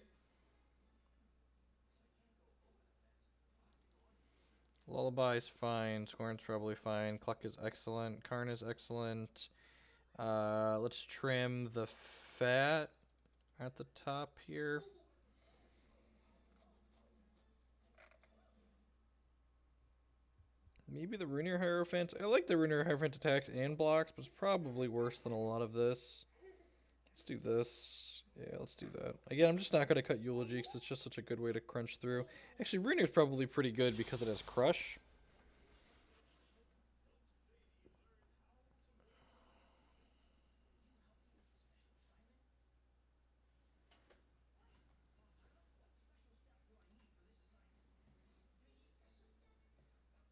Lullaby's fine. Scorn's probably fine. Cluck is excellent. Karn is excellent. Let's trim the fat at the top here. Maybe the Ruiner Hierophant. I like the Ruiner Hierophant attacks and blocks, but it's probably worse than a lot of this. Let's do this. Yeah, let's do that. Again, I'm just not going to cut Eulogy because it's just such a good way to crunch through. Actually, Ruiner's probably pretty good because it has Crush.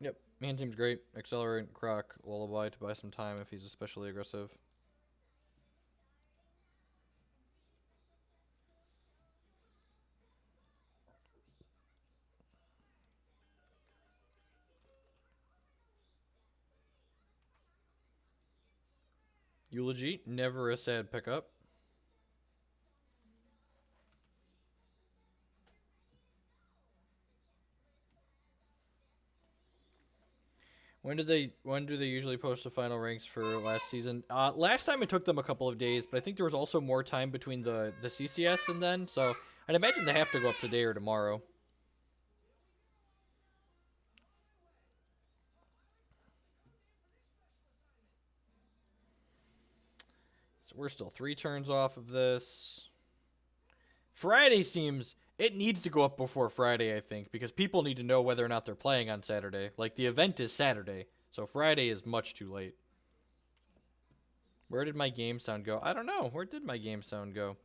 Yep, man team's great. Accelerate, Croc, Lullaby to buy some time if he's especially aggressive. Eulogy, never a sad pickup. When do they usually post the final ranks for last season? Last time it took them a couple of days, but I think there was also more time between the CCS and then, so I'd imagine they have to go up today or tomorrow. So we're still 3 turns off of this. Friday seems it needs to go up before Friday, I think, because people need to know whether or not they're playing on Saturday. Like the event is Saturday, so Friday is much too late. Where did my game sound go? I don't know. Where did my game sound go?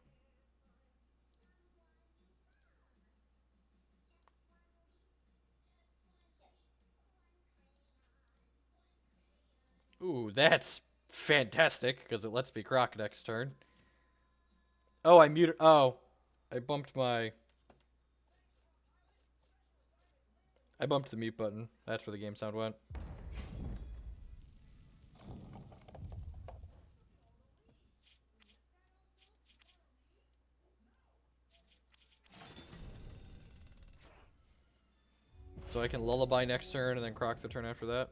Ooh, that's fantastic, because it lets me Croc next turn. Oh, I muted. Oh, I bumped my... I bumped the mute button. That's where the game sound went. So I can Lullaby next turn and then Croc the turn after that.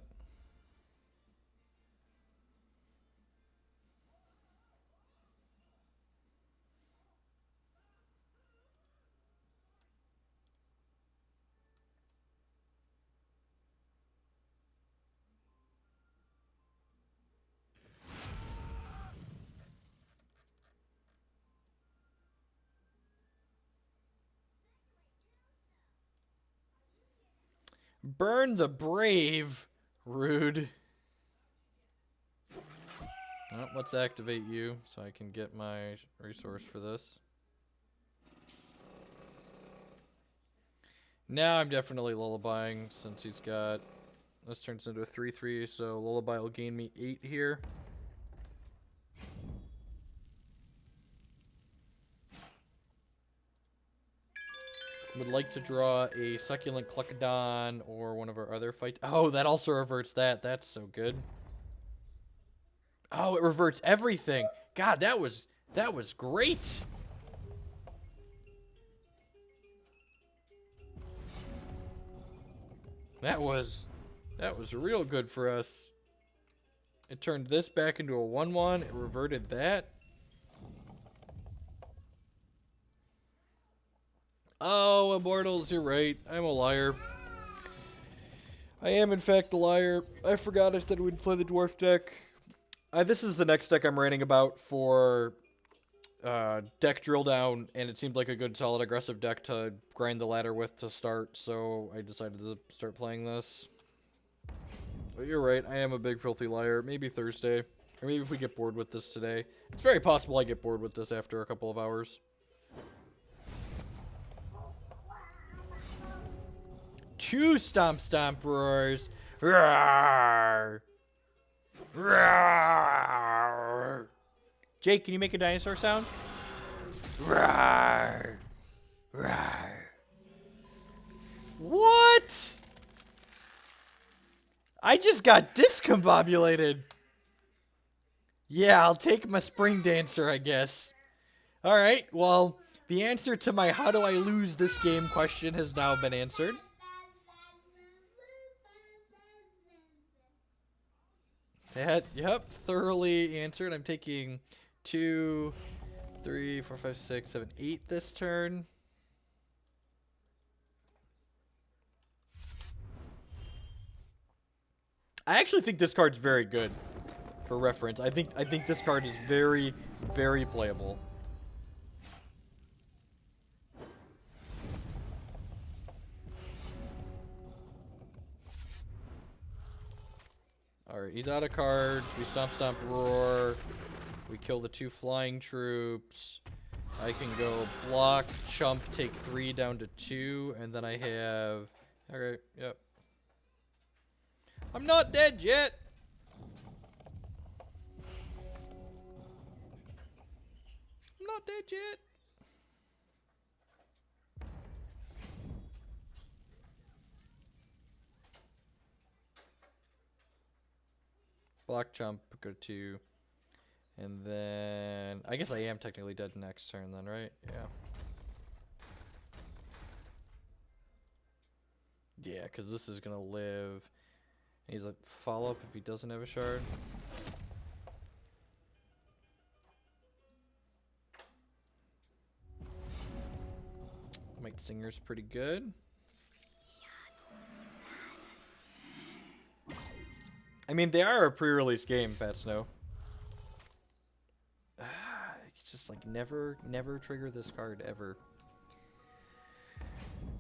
Burn the Brave. Rude. Well, let's activate you so I can get my resource for this. Now I'm definitely Lullabying since he's got... This turns into a 3-3, so Lullaby will gain me 8 here. Would like to draw a Succulent Cluckadon or one of our other fights. Oh, that also reverts that. That's so good. Oh, it reverts everything. God, that was great. That was real good for us. It turned this back into a 1-1. It reverted that. Oh, Immortals, you're right. I'm a liar. I am, in fact, a liar. I forgot I said we'd play the Dwarf deck. This is the next deck I'm writing about for deck drill down, and it seemed like a good, solid, aggressive deck to grind the ladder with to start, so I decided to start playing this. But you're right, I am a big filthy liar. Maybe Thursday. Or maybe if we get bored with this today. It's very possible I get bored with this after a couple of hours. Two Stomp Stomp Roars. Roar. Roar. Jake, can you make a dinosaur sound? Roar. Roar. What? I just got discombobulated. Yeah, I'll take my spring dancer, I guess. Alright, well, the answer to my how do I lose this game question has now been answered. Yep, thoroughly answered. I'm taking 2, 3, 4, 5, 6, 7, 8 this turn. I actually think this card's very good. For reference, I think this card is very, very playable. Alright, he's out of cards. We stomp, stomp, roar. We kill the 2 flying troops. I can go block, chump, take 3 down to 2, and then I have... Alright, yep. I'm not dead yet! I'm not dead yet! Block, chump, go to 2. And then... I guess I am technically dead next turn then, right? Yeah. Yeah, because this is going to live. He's a follow-up if he doesn't have a shard. Might Singer's pretty good. I mean, they are a pre-release game, Fat Snow. Just like never trigger this card ever.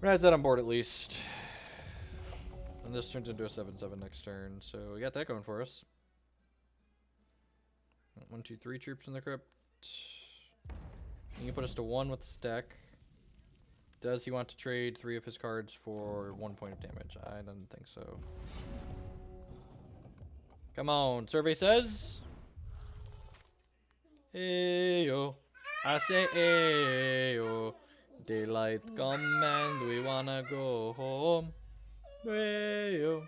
We're not dead on board at least. And this turns into a 7/7 next turn, so we got that going for us. 1, 2, 3 troops in the crypt. You can put us to 1 with the stack. Does he want to trade 3 of his cards for 1 point of damage? I don't think so. Come on, survey says. Ayo. I say ayo. Daylight come and we wanna go home. Ayo.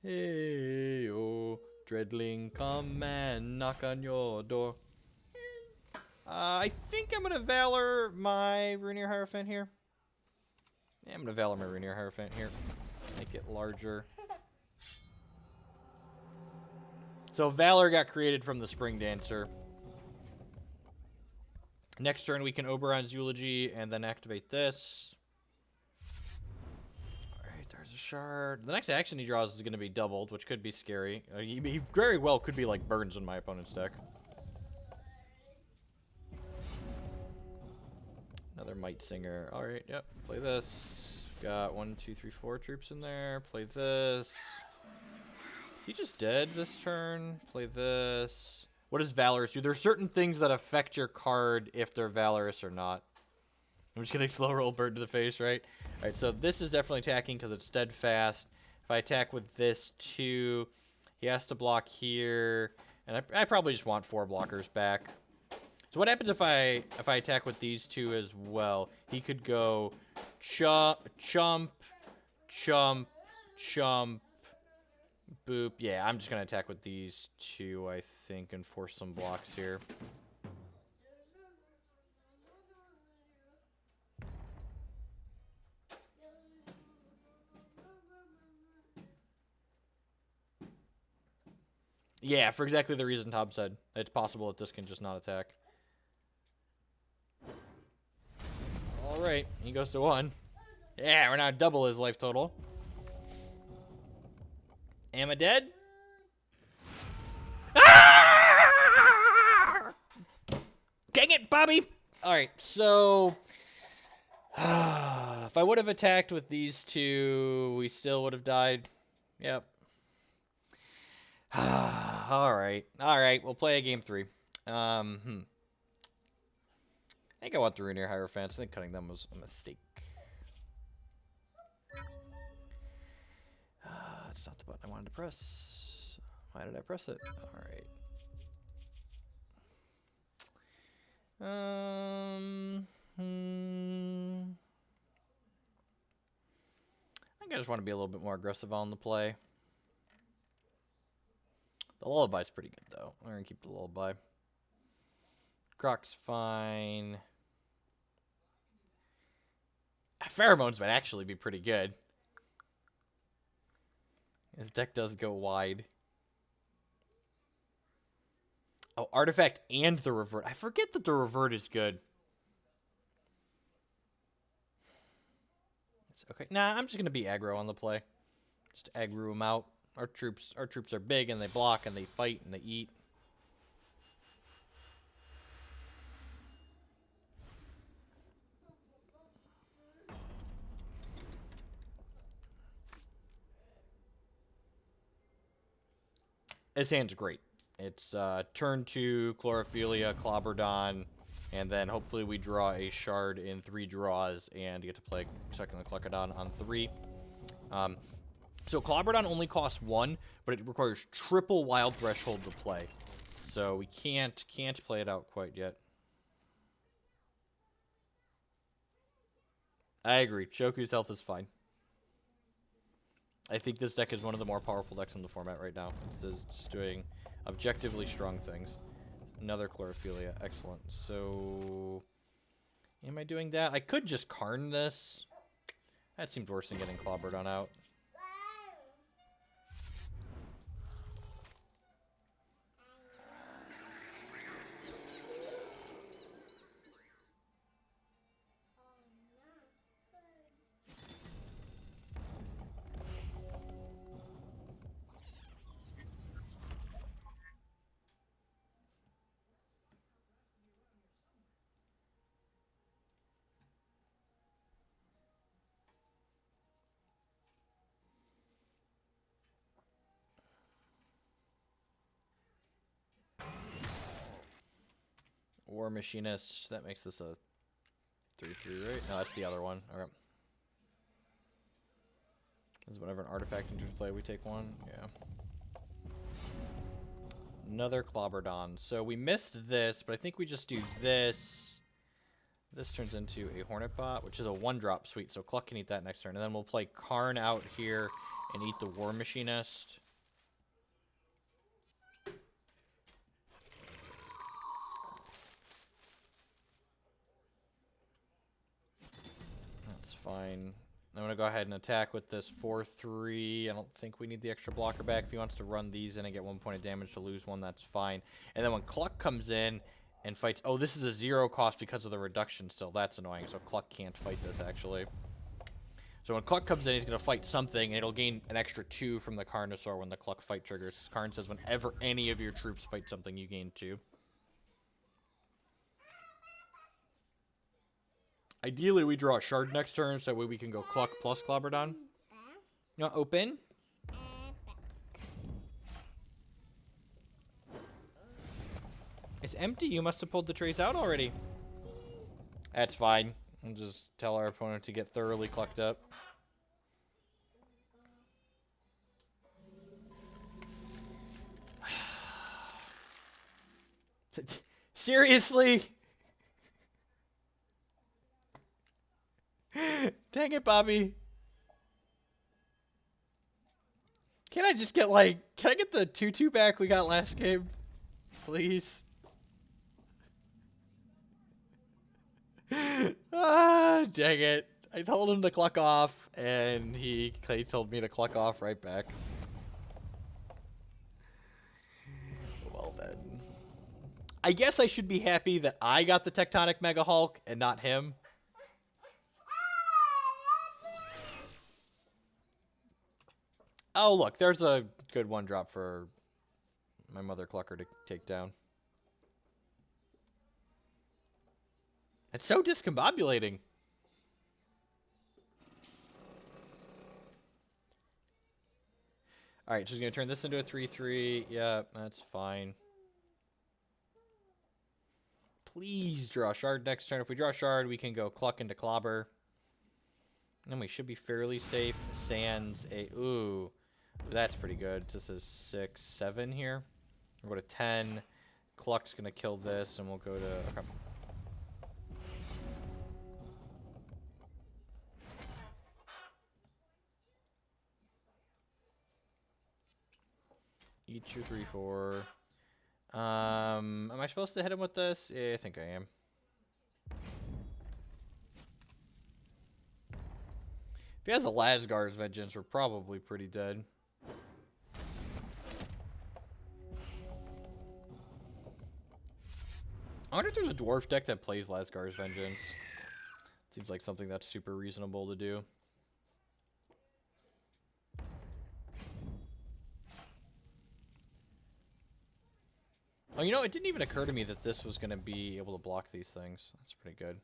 Ayo. Dreadling come and knock on your door. I think I'm gonna Valor my Rainier Hierophant here. Yeah, I'm gonna Valor my Rainier Hierophant here. Make it larger. So Valor got created from the Spring Dancer. Next turn we can Oberon's Eulogy and then activate this. Alright, there's a shard. The next action he draws is going to be doubled, which could be scary. He very well could be like Burns in my opponent's deck. Another Might Singer. Alright, yep. Play this. Got 1, 2, 3, 4 troops in there. Play this. He just dead this turn. Play this. What does Valorous do? There's certain things that affect your card if they're Valorous or not. I'm just gonna slow roll bird to the face, right? Alright, so this is definitely attacking because it's steadfast. If I attack with this too, he has to block here. And I probably just want 4 blockers back. So what happens if I attack with these 2 as well? He could go chump, chump, chump, boop. Yeah, I'm just going to attack with these 2, I think, and force some blocks here. Yeah, for exactly the reason Tom said. It's possible that this can just not attack. Alright, he goes to 1. Yeah, we're now double his life total. Am I dead? Ah! Dang it, Bobby! Alright, so... if I would have attacked with these 2, we still would have died. Yep. Alright, we'll play a game 3. I think I want the Rainier Hierophants. I think cutting them was a mistake. It's not the button I wanted to press. Why did I press it? Alright. I think I just want to be a little bit more aggressive on the play. The Lullaby's pretty good, though. We're going to keep the Lullaby. Croc's fine. Pheromones might actually be pretty good. His deck does go wide. Oh, Artifact and the Revert. I forget that the Revert is good. Okay, nah, I'm just gonna be aggro on the play. Just aggro them out. Our troops are big and they block and they fight and they eat. His hand's great. It's turn 2, Chlorophilia, Clobberdon, and then hopefully we draw a Shard in 3 draws and get to play second Cluckadon on 3. So Clobberdon only costs 1, but it requires triple Wild Threshold to play. So we can't play it out quite yet. I agree. Shoku's health is fine. I think this deck is one of the more powerful decks in the format right now. It's just doing objectively strong things. Another Chlorophilia. Excellent. So, am I doing that? I could just Karn this. That seems worse than getting Clobberdon out. War Machinist. That makes this a 3/3, right? No, that's the other one. Alright. Is whenever an artifact enters play, we take 1. Yeah. Another Clobberdon. So we missed this, but I think we just do this. This turns into a Hornet Bot, which is a 1-drop. Sweet. So Cluck can eat that next turn. And then we'll play Karn out here and eat the War Machinist. That's fine. I'm going to go ahead and attack with this 4/3. I don't think we need the extra blocker back. If he wants to run these in and get 1 point of damage to lose 1, that's fine. And then when Cluck comes in and fights... Oh, this is a 0 cost because of the reduction still. That's annoying, so Cluck can't fight this, actually. So when Cluck comes in, he's going to fight something, and it'll gain an extra 2 from the Carnosaur when the Cluck fight triggers. Karn says whenever any of your troops fight something, you gain 2. Ideally, we draw a Shard next turn, so that way we can go Cluck plus Clobberdon. You want open? It's empty. You must have pulled the trace out already. That's fine. We'll just tell our opponent to get thoroughly clucked up. Seriously? Dang it, Bobby. Can I just get, like... Can I get the 2/2 back we got last game? Please? Ah, dang it. I told him to cluck off, and he told me to cluck off right back. Well, then. I guess I should be happy that I got the Tectonic Mega Hulk and not him. Oh, look, there's a good 1-drop for my Mother Clucker to take down. It's so discombobulating. Alright, so he's going to turn this into a 3/3. Yeah, that's fine. Please draw Shard next turn. If we draw Shard, we can go Cluck into Clobber. And then we should be fairly safe. Sans a... Ooh. That's pretty good. This is 6, 7 here. We'll go to 10. Cluck's going to kill this, and we'll go to... Okay. Eat 2, 3, 4. Am I supposed to hit him with this? Yeah, I think I am. If he has a Lasgar's Vengeance, we're probably pretty dead. I wonder if there's a dwarf deck that plays Lasgar's Vengeance. Seems like something that's super reasonable to do. Oh, you know, it didn't even occur to me that this was going to be able to block these things. That's pretty good.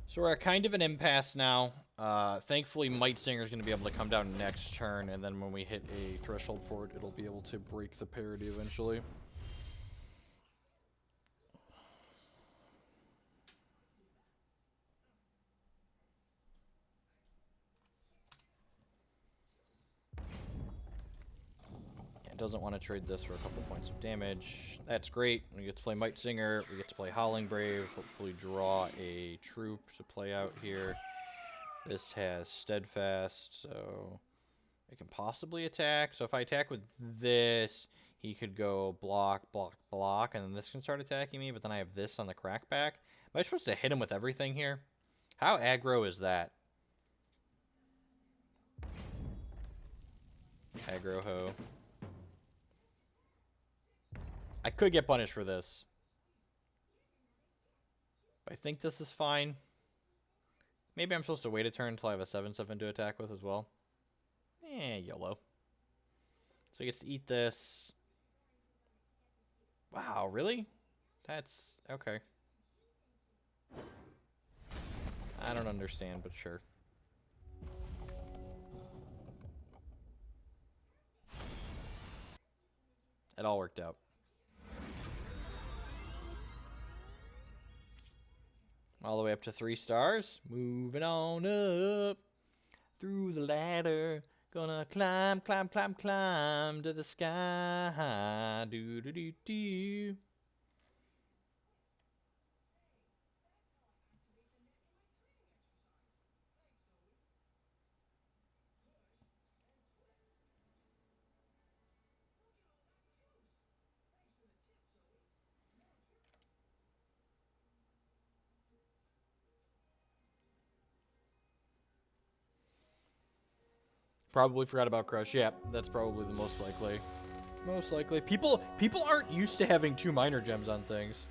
So we're at kind of an impasse now. Thankfully, Might Singer is going to be able to come down next turn, and then when we hit a threshold for it, it'll be able to break the parity eventually. Doesn't want to trade this for a couple points of damage. That's great. We get to play Might Singer. We get to play Howling Brave. Hopefully draw a troop to play out here. This has Steadfast, so it can possibly attack. So if I attack with this, he could go block, block, block, and then this can start attacking me, but then I have this on the crackback. Am I supposed to hit him with everything here? How aggro is that? Aggro ho. I could get punished for this. I think this is fine. Maybe I'm supposed to wait a turn until I have a 7/7 to attack with as well. YOLO. So he gets to eat this. Wow, really? That's okay. I don't understand, but sure. It all worked out. All the way up to 3 stars. Moving on up through the ladder. Gonna climb, climb, climb, climb to the sky. Do do do do. Probably forgot about Crush. Yeah, that's probably the most likely. Most likely. People aren't used to having 2 minor gems on things.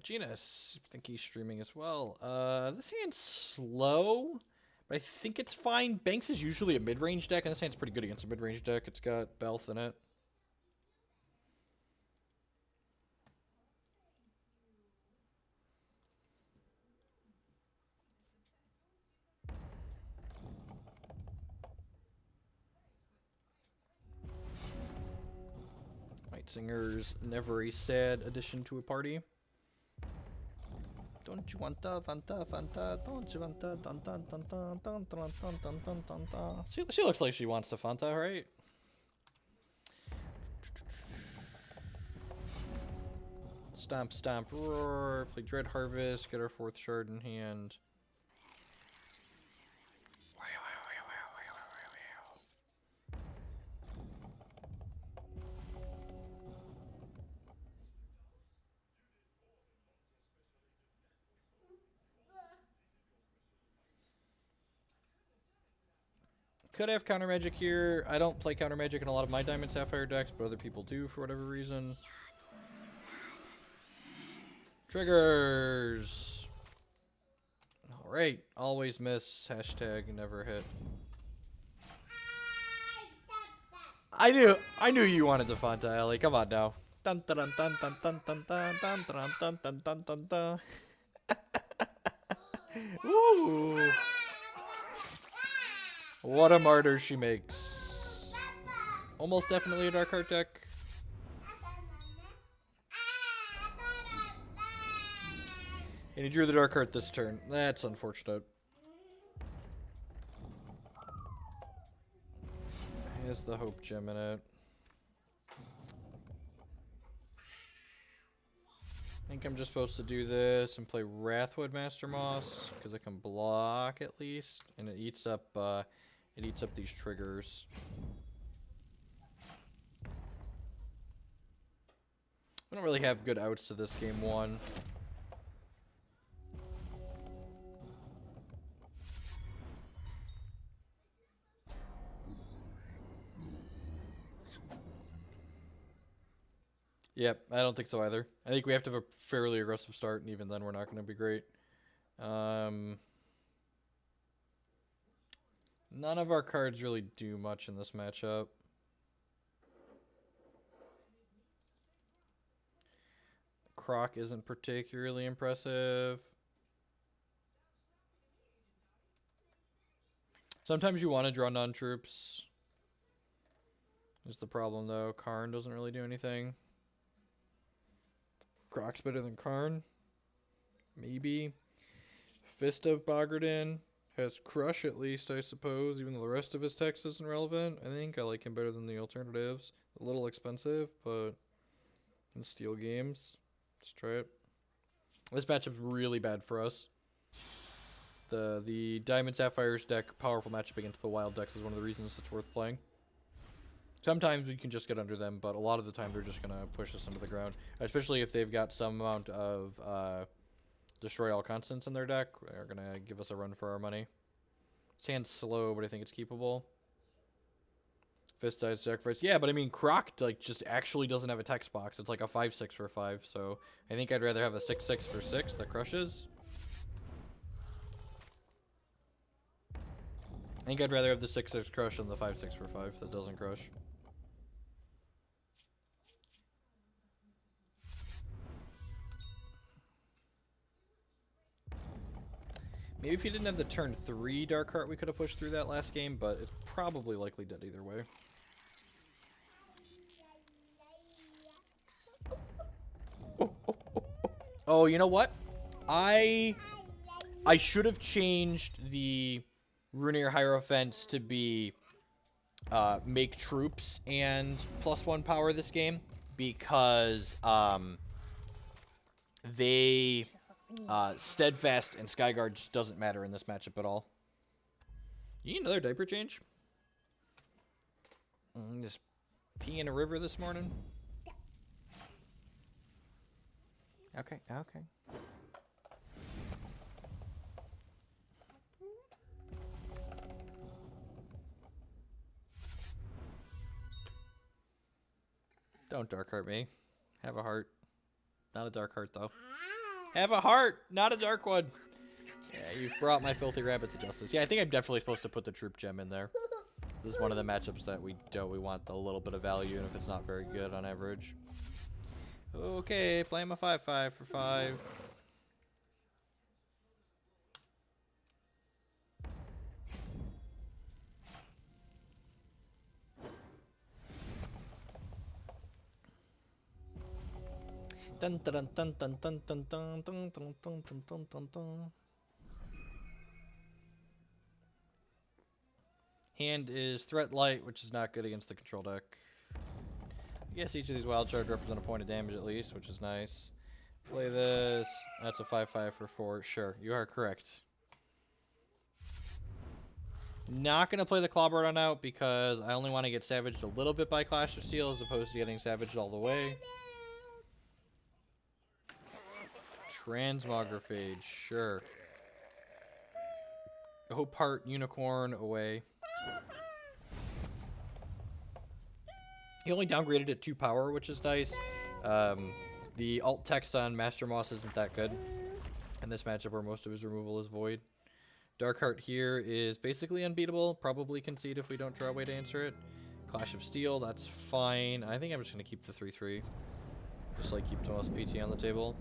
Genus, I think he's streaming as well. This hand's slow, but I think it's fine. Banks is usually a mid-range deck, and this hand's pretty good against a mid-range deck. It's got Belth in it. Might Singer's never a sad addition to a party. Don't you want the Fanta, Fanta? Don't you want the dun dun dun dun dun dun dun dun dun dun dun? She looks like she wants the Fanta, right? Stomp, stomp, roar. Play Dread Harvest. Get our 4th shard in hand. Could have counter magic here. I don't play counter magic in a lot of my Diamond Sapphire decks, but other people do for whatever reason. Triggers. All right, always miss. Hashtag never hit. I knew you wanted the Fanta, Ellie. Come on now. Dun dun dun dun dun dun dun dun dun dun dun dun dun dun dun. Ooh. What a martyr she makes. almost definitely a Dark Heart deck. And he drew the Dark Heart this turn. That's unfortunate. Has the Hope Gem in it. I think I'm just supposed to do this and play Wrathwood Master Moss because it can block at least, and it eats up these triggers. I don't really have good outs to this game one. Yep, I don't think so either. I think we have to have a fairly aggressive start, and even then we're not going to be great. None of our cards really do much in this matchup. Croc isn't particularly impressive. Sometimes you want to draw non-troops. Is the problem, though. Karn doesn't really do anything. Croc's better than Karn. Maybe. Fist of Bogardan has Crush at least, I suppose, even though the rest of his text isn't relevant. I think I like him better than the alternatives. A little expensive, but can steal games. Let's try it. This matchup's really bad for us. The Diamond Sapphires deck, powerful matchup against the wild decks, is one of the reasons it's worth playing. Sometimes we can just get under them, but a lot of the time they're just going to push us into the ground. Especially if they've got some amount of Destroy All Constants in their deck. They're going to give us a run for our money. This hand's slow, but I think it's keepable. Fist Dice Sacrifice. Yeah, but I mean, Croc like just actually doesn't have a text box. It's like a 5/6 for 5, so I think I'd rather have a 6/6 for 6 that crushes. I think I'd rather have the 6/6 crush than the 5/6 for 5 that doesn't crush. Maybe if you didn't have the turn 3 Dark Heart, we could have pushed through that last game, but it's probably likely dead either way. Oh, you know what? I should have changed the Runear Hierophants to be make troops and +1 power this game, because they Steadfast and Skyguard just doesn't matter in this matchup at all. You need another diaper change? Just pee in a river this morning? Okay, okay. Don't Dark Heart me. Have a heart. Not a Dark Heart, though. Have a heart, not a dark one. Yeah, you've brought my filthy rabbit to justice. Yeah, I think I'm definitely supposed to put the troop gem in there. This is one of the matchups that we want a little bit of value, and if it's not very good on average. Okay, play him a 5/5 for 5. Dun dun dun dun dun dun dun dun dun dun dun dun dun dun. Hand is Threat Light, which is not good against the control deck. I guess each of these wild shards represent a point of damage at least, which is nice. Play this. That's a 5/5 for 4. Sure, you are correct. Not going to play the Clawbird on out because I only want to get savaged a little bit by Clash of Steel as opposed to getting savaged all the way. Transmogriphage, sure. Hope Heart Unicorn away. He only downgraded it 2 power, which is nice. The alt text on Master Moss isn't that good in this matchup where most of his removal is void. Dark Heart here is basically unbeatable. Probably concede if we don't draw a way to answer it. Clash of Steel, that's fine. I think I'm just going to keep the 3/3. Just like keep the most PT on the table.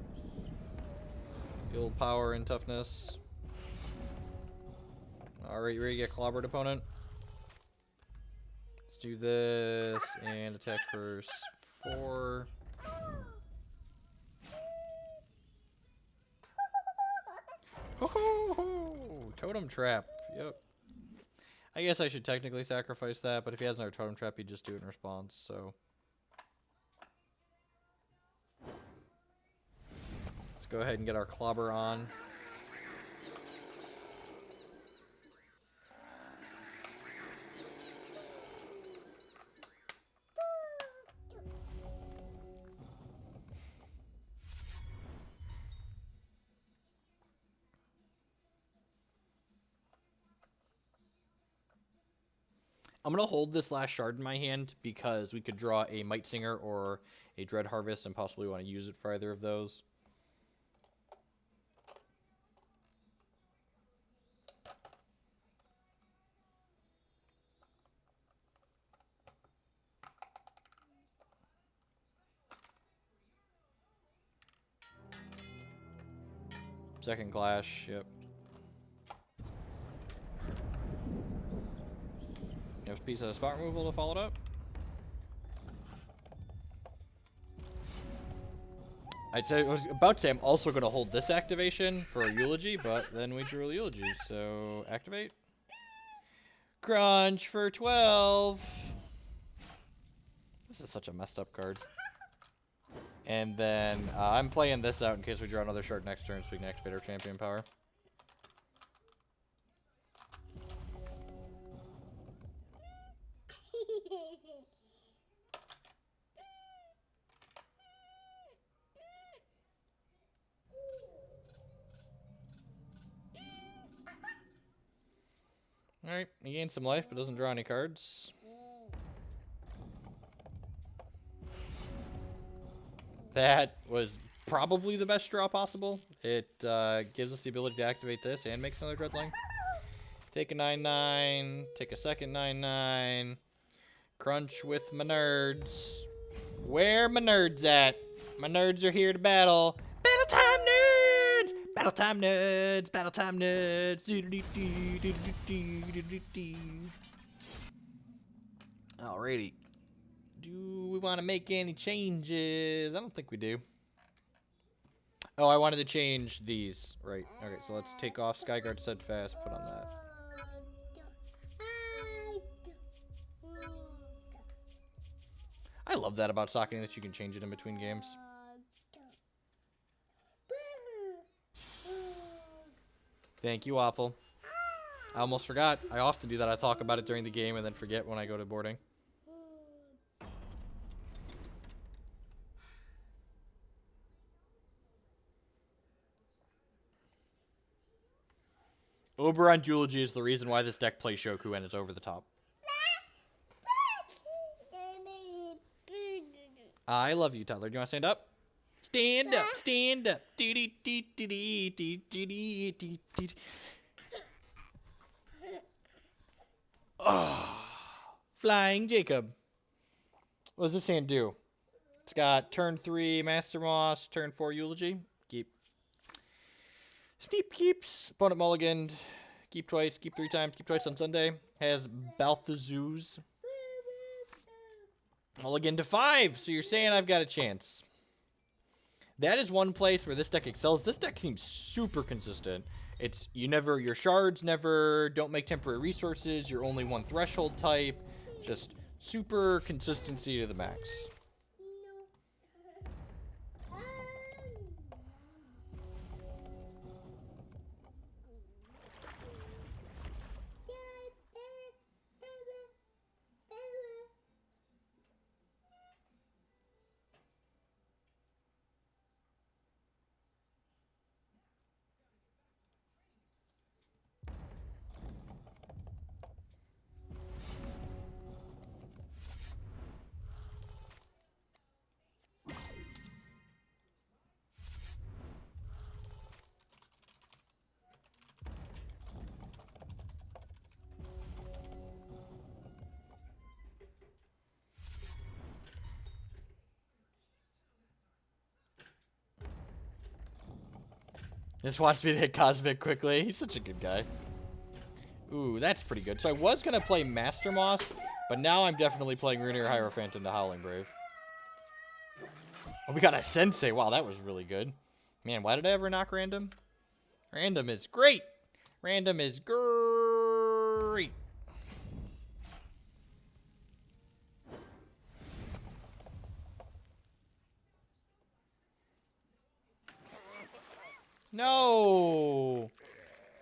Build power and toughness. Alright, you ready to get Clobbered, opponent? do this and attack for 4. Ho ho ho! Totem trap. Yep. I guess I should technically sacrifice that, but if he has another totem trap, he'd just do it in response, so. Let's go ahead and get our clobber on. I'm going to hold this last shard in my hand because we could draw a Might Singer or a Dread Harvest and possibly want to use it for either of those. Second Clash, yep. You have a piece of spot removal to follow it up. I was about to say I'm also going to hold this activation for a Eulogy, but then we drew a Eulogy, so activate. Crunch for 12. This is such a messed up card. And then I'm playing this out in case we draw another shard next turn so we can activate our champion power. Alright, he gains some life but doesn't draw any cards. That was probably the best draw possible. It gives us the ability to activate this and makes another Dreadling. Take a 9/9, take a second 9/9. Crunch with my nerds. Where my nerds at? My nerds are here to battle. Battle time nerds! Battle time nerds! Battle time nerds! Alrighty. Do we want to make any changes? I don't think we do. Oh, I wanted to change these. Right. Okay, so let's take off Skyguard Steadfast, put on that. I love that about socking that you can change it in between games. Thank you, Waffle. I almost forgot. I often do that. I talk about it during the game and then forget when I go to boarding. Oberon Eulogy is the reason why this deck plays Shoku and it's over the top. I love you, Toddler. Do you want to stand up? Stand up, stand up. Oh, Flying Jacob. What does this hand do? It's got turn 3 Master Moss, turn 4 Eulogy. Keep. Sneep keeps. Opponent mulliganed. Keep twice, keep 3 times, keep twice on Sunday. Has Balthazuz. Mulligan to 5, so you're saying I've got a chance. That is one place where this deck excels. This deck seems super consistent. It's your shards never don't make temporary resources. You're only one threshold type. Just super consistency to the max. Just wants me to hit Cosmic quickly. He's such a good guy. Ooh, that's pretty good. So I was going to play Master Moss, But now I'm definitely playing Runir Hierophant into Howling Brave. Oh, we got a Sensei. Wow, that was really good. Man, why did I ever knock Random? Random is great. Random is great. No.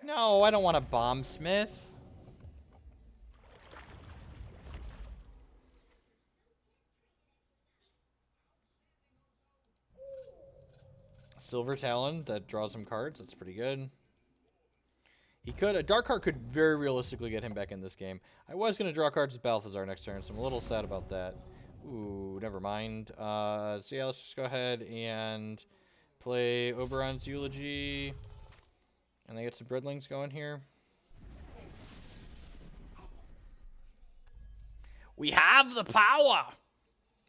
No, I don't want a Bomb Smith. Silver Talon, that draws him cards. That's pretty good. He could. A Dark Heart could very realistically get him back in this game. I was going to draw cards with Balthazar next turn, so I'm a little sad about that. Ooh, never mind. So yeah, let's just go ahead and play Oberon's Eulogy. And they get some Breadlings going here. We have the power!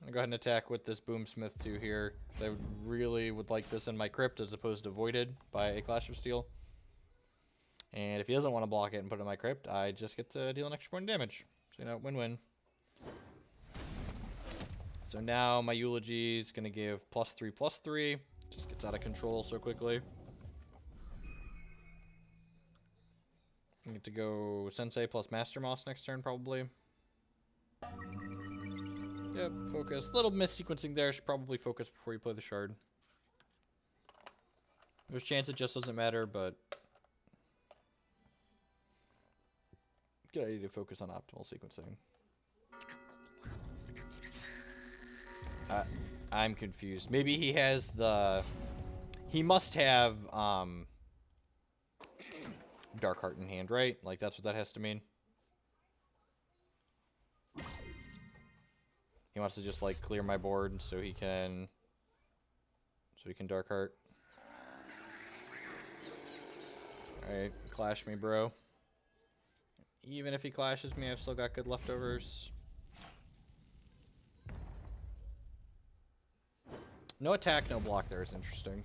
I'm going to go ahead and attack with this Boomsmith 2 here. I really would like this in my crypt as opposed to voided by a Clash of Steel. And if he doesn't want to block it and put it in my crypt, I just get to deal an extra point of damage. So, you know, win-win. So now my Eulogy is going to give +3/+3. Just gets out of control so quickly. I get to go Sensei plus Master Moss next turn, probably. Yep, focus. Little mis-sequencing there. Should probably focus before you play the Shard. There's a chance it just doesn't matter, but good idea to focus on optimal sequencing. I'm confused. Maybe he has the... He must have Dark Heart in hand, right? Like, that's what that has to mean. He wants to just, like, clear my board so he can... Dark Heart. Alright, clash me, bro. Even if he clashes me, I've still got good leftovers. No attack, no block there is interesting.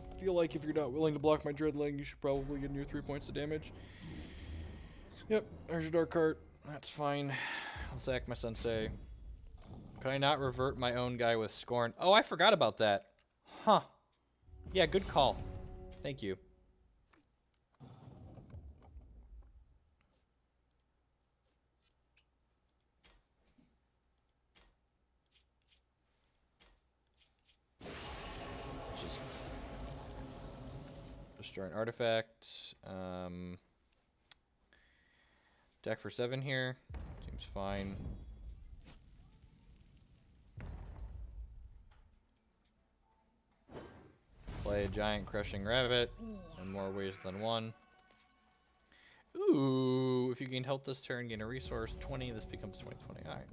I feel like if you're not willing to block my Dreadling, you should probably get your 3 points of damage. Yep, there's your Dark Heart. That's fine. I'll sack my Sensei. Can I not revert my own guy with Scorn? Oh, I forgot about that. Huh. Yeah, good call. Thank you. Just destroy an artifact. Deck for 7 here. Seems fine. Play a giant crushing rabbit in more ways than one. Ooh, if you gain health this turn, gain a resource 20, this becomes 20/20. Alright.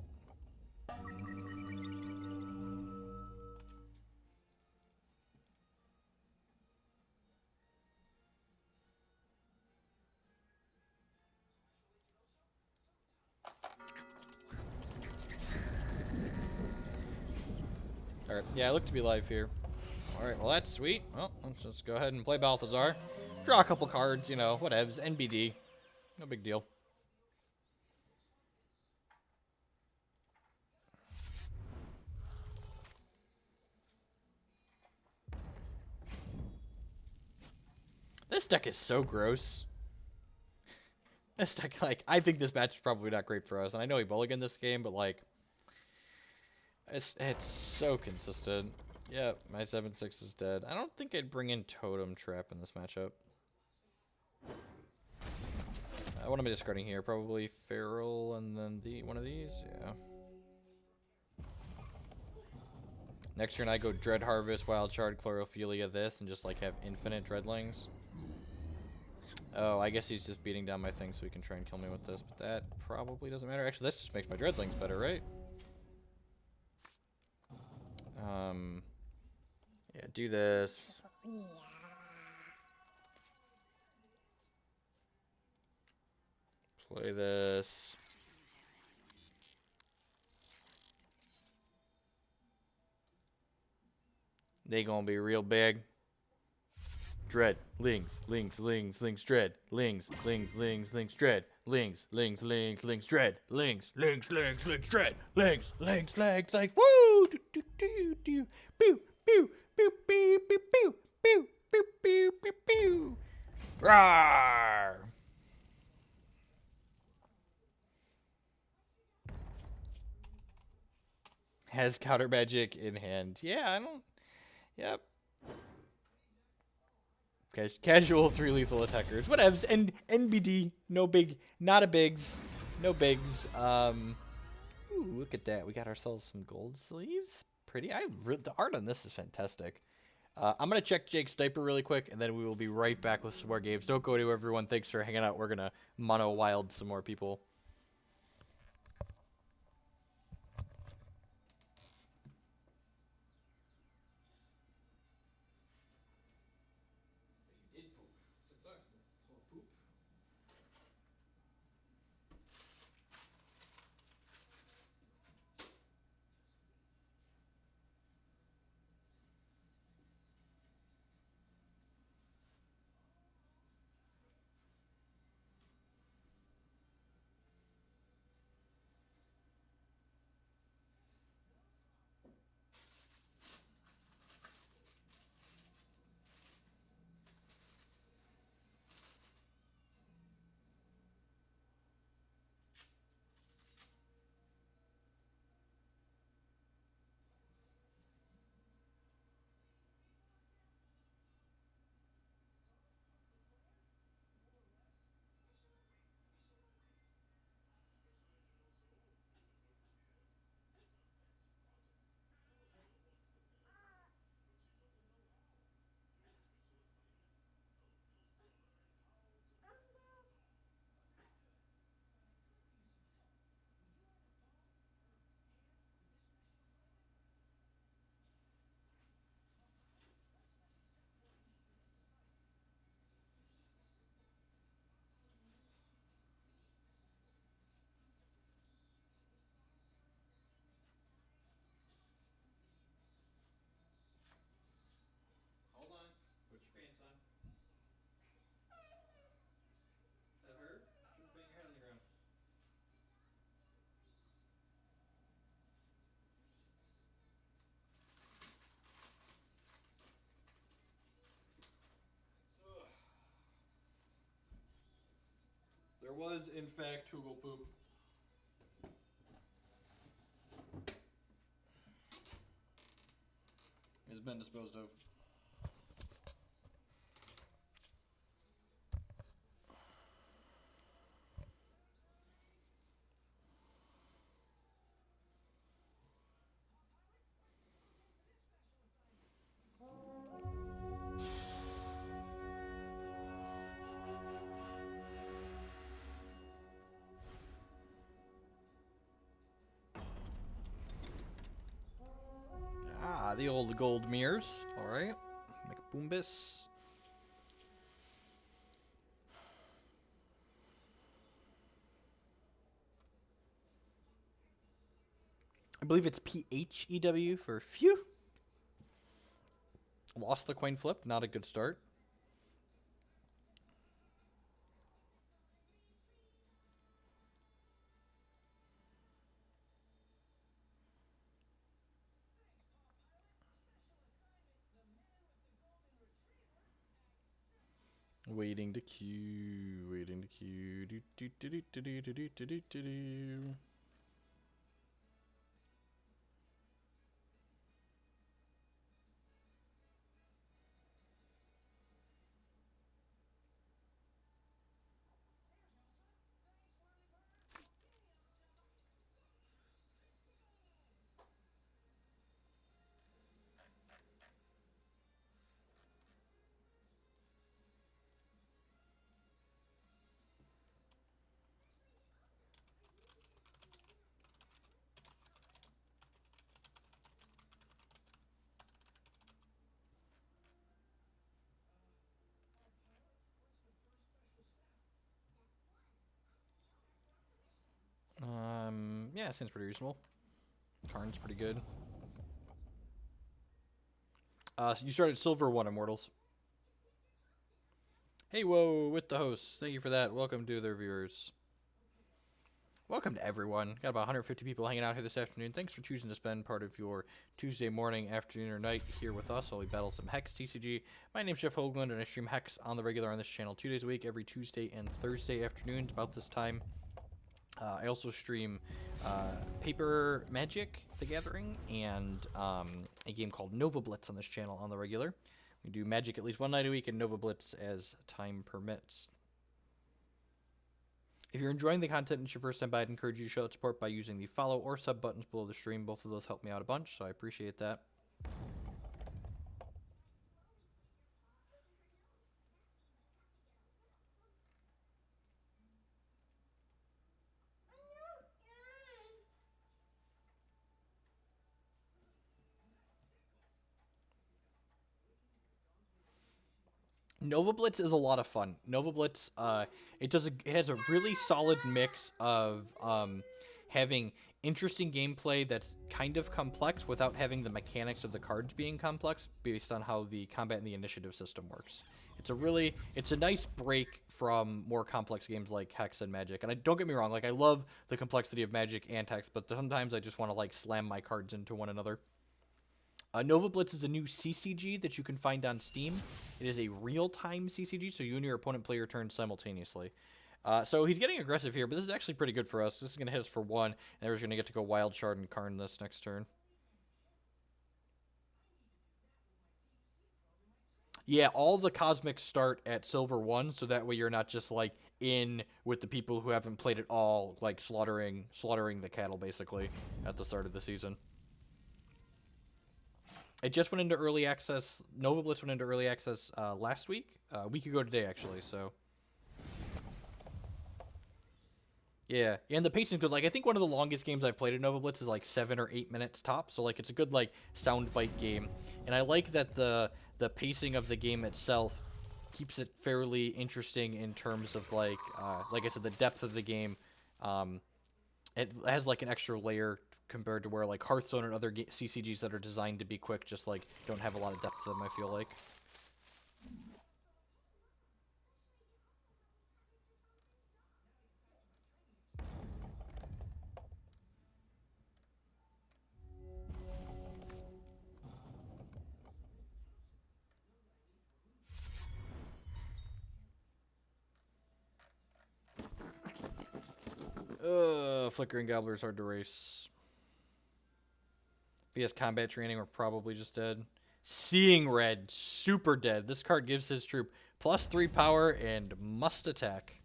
Alright, yeah, I look to be live here. Alright, well that's sweet. Well, let's just go ahead and play Balthazar. Draw a couple cards, you know, whatevs. NBD. No big deal. This deck is so gross. This deck, like, I think this match is probably not great for us. And I know he mulliganed this game, but, like, it's so consistent. Yep, my 7/6 is dead. I don't think I'd bring in Totem Trap in this matchup. What am I discarding here? Probably Feral and then one of these? Yeah. Next turn I go Dread Harvest, Wild Shard, Chlorophilia this, and just like have infinite Dreadlings. Oh, I guess he's just beating down my thing so he can try and kill me with this, but that probably doesn't matter. Actually, this just makes my Dreadlings better, right? Yeah, do this. Play this. They gonna be real big. dread, lings, lings, lings, lings, dread, lings, lings, lings, lings, dread, lings, lings, lings, lings, dread, lings, lings, lings, lings, dread, lings, lings, lings, like woo, do do do do, pew, pew, pew, pew, pew, pew, pew, pew, pew, pew, pew, rawr. Has counter magic in hand. Yeah, I don't. Yep. Casual three lethal attackers. Whatevs. And NBD. No big. Not a bigs. No bigs. Ooh, look at that. We got ourselves some gold sleeves. Pretty. The art on this is fantastic. I'm gonna check Jake's diaper really quick, and then we will be right back with some more games. Don't go to everyone. Thanks for hanging out. We're gonna mono wild some more people. Hold on. Put your pants on. That hurt? Should bang your head on the ground. Ugh. There was, in fact, Hoogle poop. It has been disposed of. Ah, the old gold mirrors. Alright. McBoombus. I believe it's PHEW for phew. Lost the coin flip. Not a good start. Waiting to queue. Waiting to queue. Do, do, do, do, do, do, do, do, do, do, do. Yeah, seems pretty reasonable. Karn's pretty good. So you started silver 1 Immortals. Hey, whoa, with the hosts. Thank you for that. Welcome to the reviewers. Welcome to everyone. Got about 150 people hanging out here this afternoon. Thanks for choosing to spend part of your Tuesday morning, afternoon, or night here with us while we battle some Hex TCG. My name's Jeff Hoagland, and I stream Hex on the regular on this channel 2 days a week, every Tuesday and Thursday afternoons about this time. I also stream Paper Magic: The Gathering and a game called Nova Blitz on this channel on the regular. We do Magic at least one night a week and Nova Blitz as time permits. If you're enjoying the content and it's your first time by, I'd encourage you to show that support by using the follow or sub buttons below the stream. Both of those help me out a bunch, so I appreciate that. Nova Blitz is a lot of fun. Nova Blitz, it has a really solid mix of having interesting gameplay that's kind of complex without having the mechanics of the cards being complex based on how the combat and the initiative system works. It's a nice break from more complex games like Hex and Magic. And don't get me wrong, like I love the complexity of Magic and Hex, but sometimes I just want to like slam my cards into one another. Nova Blitz is a new CCG that you can find on Steam. It is a real-time CCG, so you and your opponent play your turn simultaneously. So he's getting aggressive here, but this is actually pretty good for us. This is going to hit us for 1, and we're going to get to go Wild Shard and Karn this next turn. Yeah, all the cosmics start at Silver 1, so that way you're not just, like, in with the people who haven't played it all, like, slaughtering the cattle, basically, at the start of the season. It just went into early access. Nova Blitz went into early access last week, a week ago today, actually. So, yeah, and the pacing's good. Like, I think one of the longest games I've played in Nova Blitz is like 7 or 8 minutes top. So, like, it's a good like soundbite game, and I like that the pacing of the game itself keeps it fairly interesting in terms of like I said, the depth of the game. It has like an extra layer compared to where like Hearthstone and other CCGs that are designed to be quick just like don't have a lot of depth to them, I feel like. Flickering Gobbler is hard to race. If he has combat training, we're probably just dead. Seeing Red, super dead. This card gives his troop +3 power and must attack.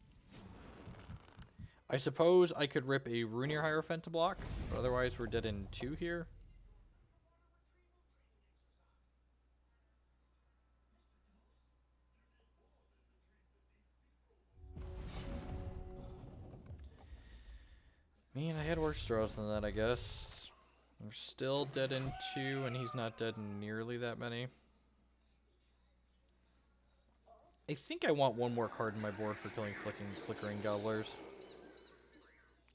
I suppose I could rip a Runir Hierophant to block, but otherwise we're dead in 2 here. Man, I had worse throws than that, I guess. We're still dead in 2, and he's not dead in nearly that many. I think I want one more card in my board for killing Flickering Gobblers.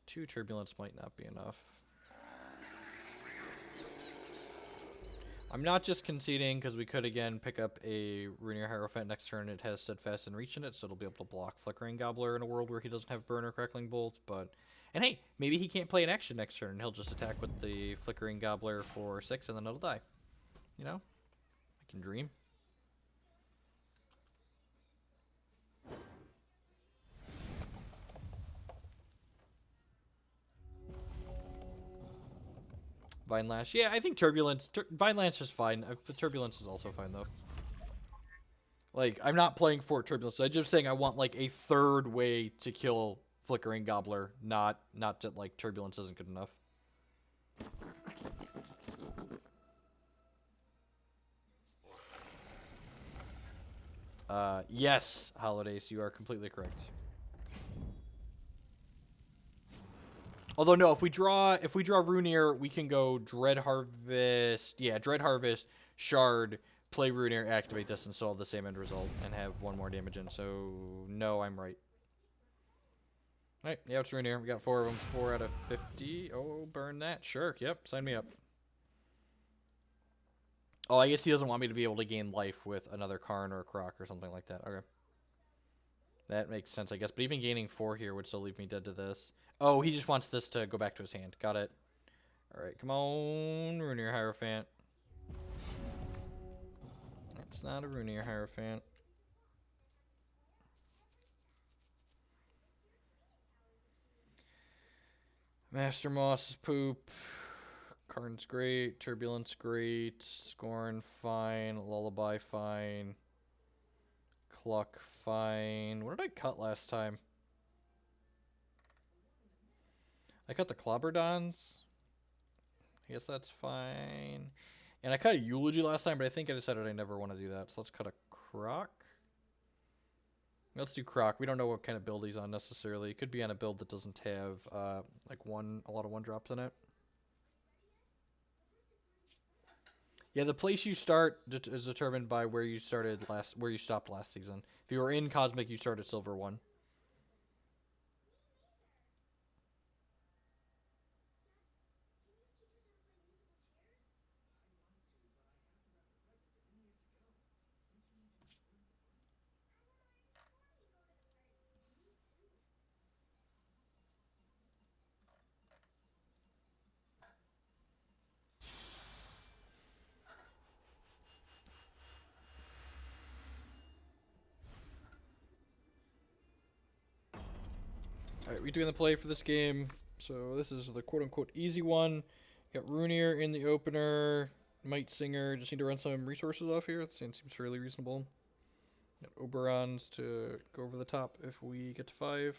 2 Turbulence might not be enough. I'm not just conceding, because we could again pick up a Runir Hierophant next turn. It has Steadfast and Reach in it, so it'll be able to block Flickering Gobbler in a world where he doesn't have Burn or Crackling Bolt, but... And hey, maybe he can't play an action next turn. He'll just attack with the Flickering Gobbler for 6, and then it'll die. You know? I can dream. Vine Lash. Yeah, I think Turbulence... Vine Lash is fine. Turbulence is also fine, though. Like, I'm not playing for Turbulence. I'm just saying I want, like, a third way to kill Flickering Gobbler. Not that, like, Turbulence isn't good enough. Yes, Holidays, you are completely correct. Although no, if we draw Runir, we can go Dread Harvest. Yeah, Dread Harvest, Shard, play Runir, activate this, and still have the same end result, and have 1 more damage in. So no, I'm right. Alright, yeah, it's Runir. We got 4 of them, 4 out of 50. Oh, burn that. Sure, yep, sign me up. Oh, I guess he doesn't want me to be able to gain life with another Karn or a Croc or something like that. Okay. That makes sense, I guess. But even gaining 4 here would still leave me dead to this. Oh, he just wants this to go back to his hand. Got it. Alright, come on, Runier Hierophant. It's not a Runier Hierophant. Master Moss is poop. Karn's great. Turbulence great. Scorn fine. Lullaby fine. Cluck fine. What did I cut last time? I cut the Clobberdons. I guess that's fine. And I cut a Eulogy last time, but I think I decided I never want to do that. So let's cut a Croc. Let's do Croc. We don't know what kind of build he's on necessarily. It could be on a build that doesn't have like a lot of 1-drops in it. Yeah, the place you start is determined by where you stopped last season. If you were in Cosmic, you start at Silver 1. Alright, we're doing the play for this game. So this is the quote-unquote easy one. Got Runier in the opener. Might Singer. Just need to run some resources off here. That seems fairly reasonable. Got Oberons to go over the top if we get to 5.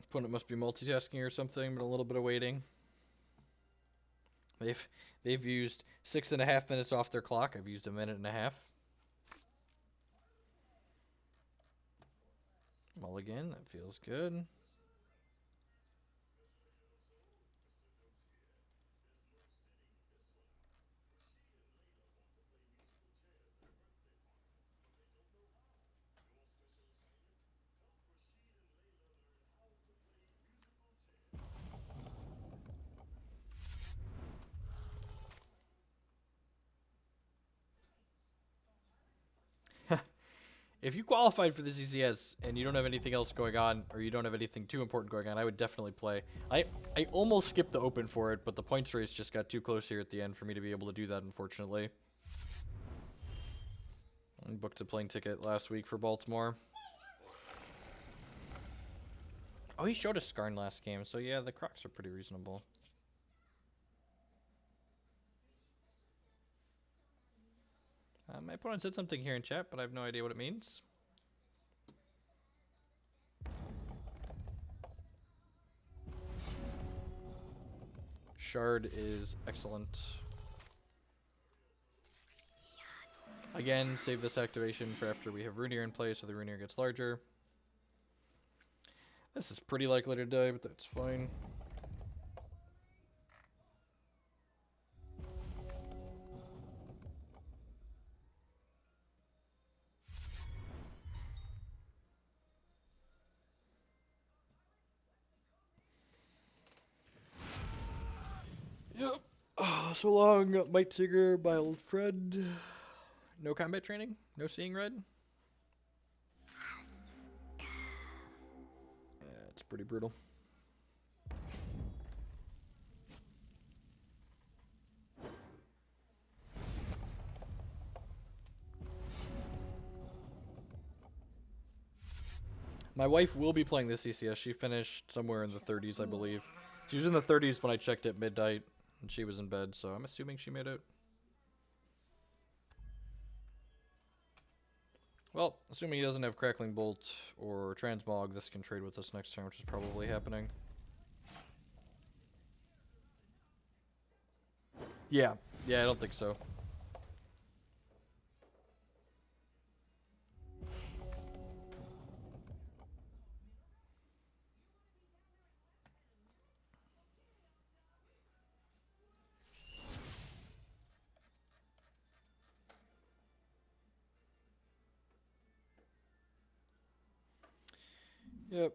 Opponent must be multitasking or something, but a little bit of waiting. They've used 6.5 minutes off their clock. I've used 1.5 minutes. Mulligan, that feels good. If you qualified for the CCS and you don't have anything else going on, or you don't have anything too important going on, I would definitely play. I almost skipped the open for it, but the points race just got too close here at the end for me to be able to do that, unfortunately. I booked a plane ticket last week for Baltimore. Oh, he showed us Skarn last game, so yeah, the Crocs are pretty reasonable. My opponent said something here in chat, but I have no idea what it means. Shard is excellent. Again, save this activation for after we have Runier in play, so the Runier gets larger. This is pretty likely to die, but that's fine. Yep. Oh, so long, Might Sigger, my old friend. No combat training? No seeing red? Yeah, it's pretty brutal. My wife will be playing this CCS. She finished somewhere in the 30s, I believe. She was in the 30s when I checked at midnight, and she was in bed, so I'm assuming she made it. Well, assuming he doesn't have Crackling Bolt or Transmog, this can trade with us next turn, which is probably happening. Yeah, I don't think so. Yep.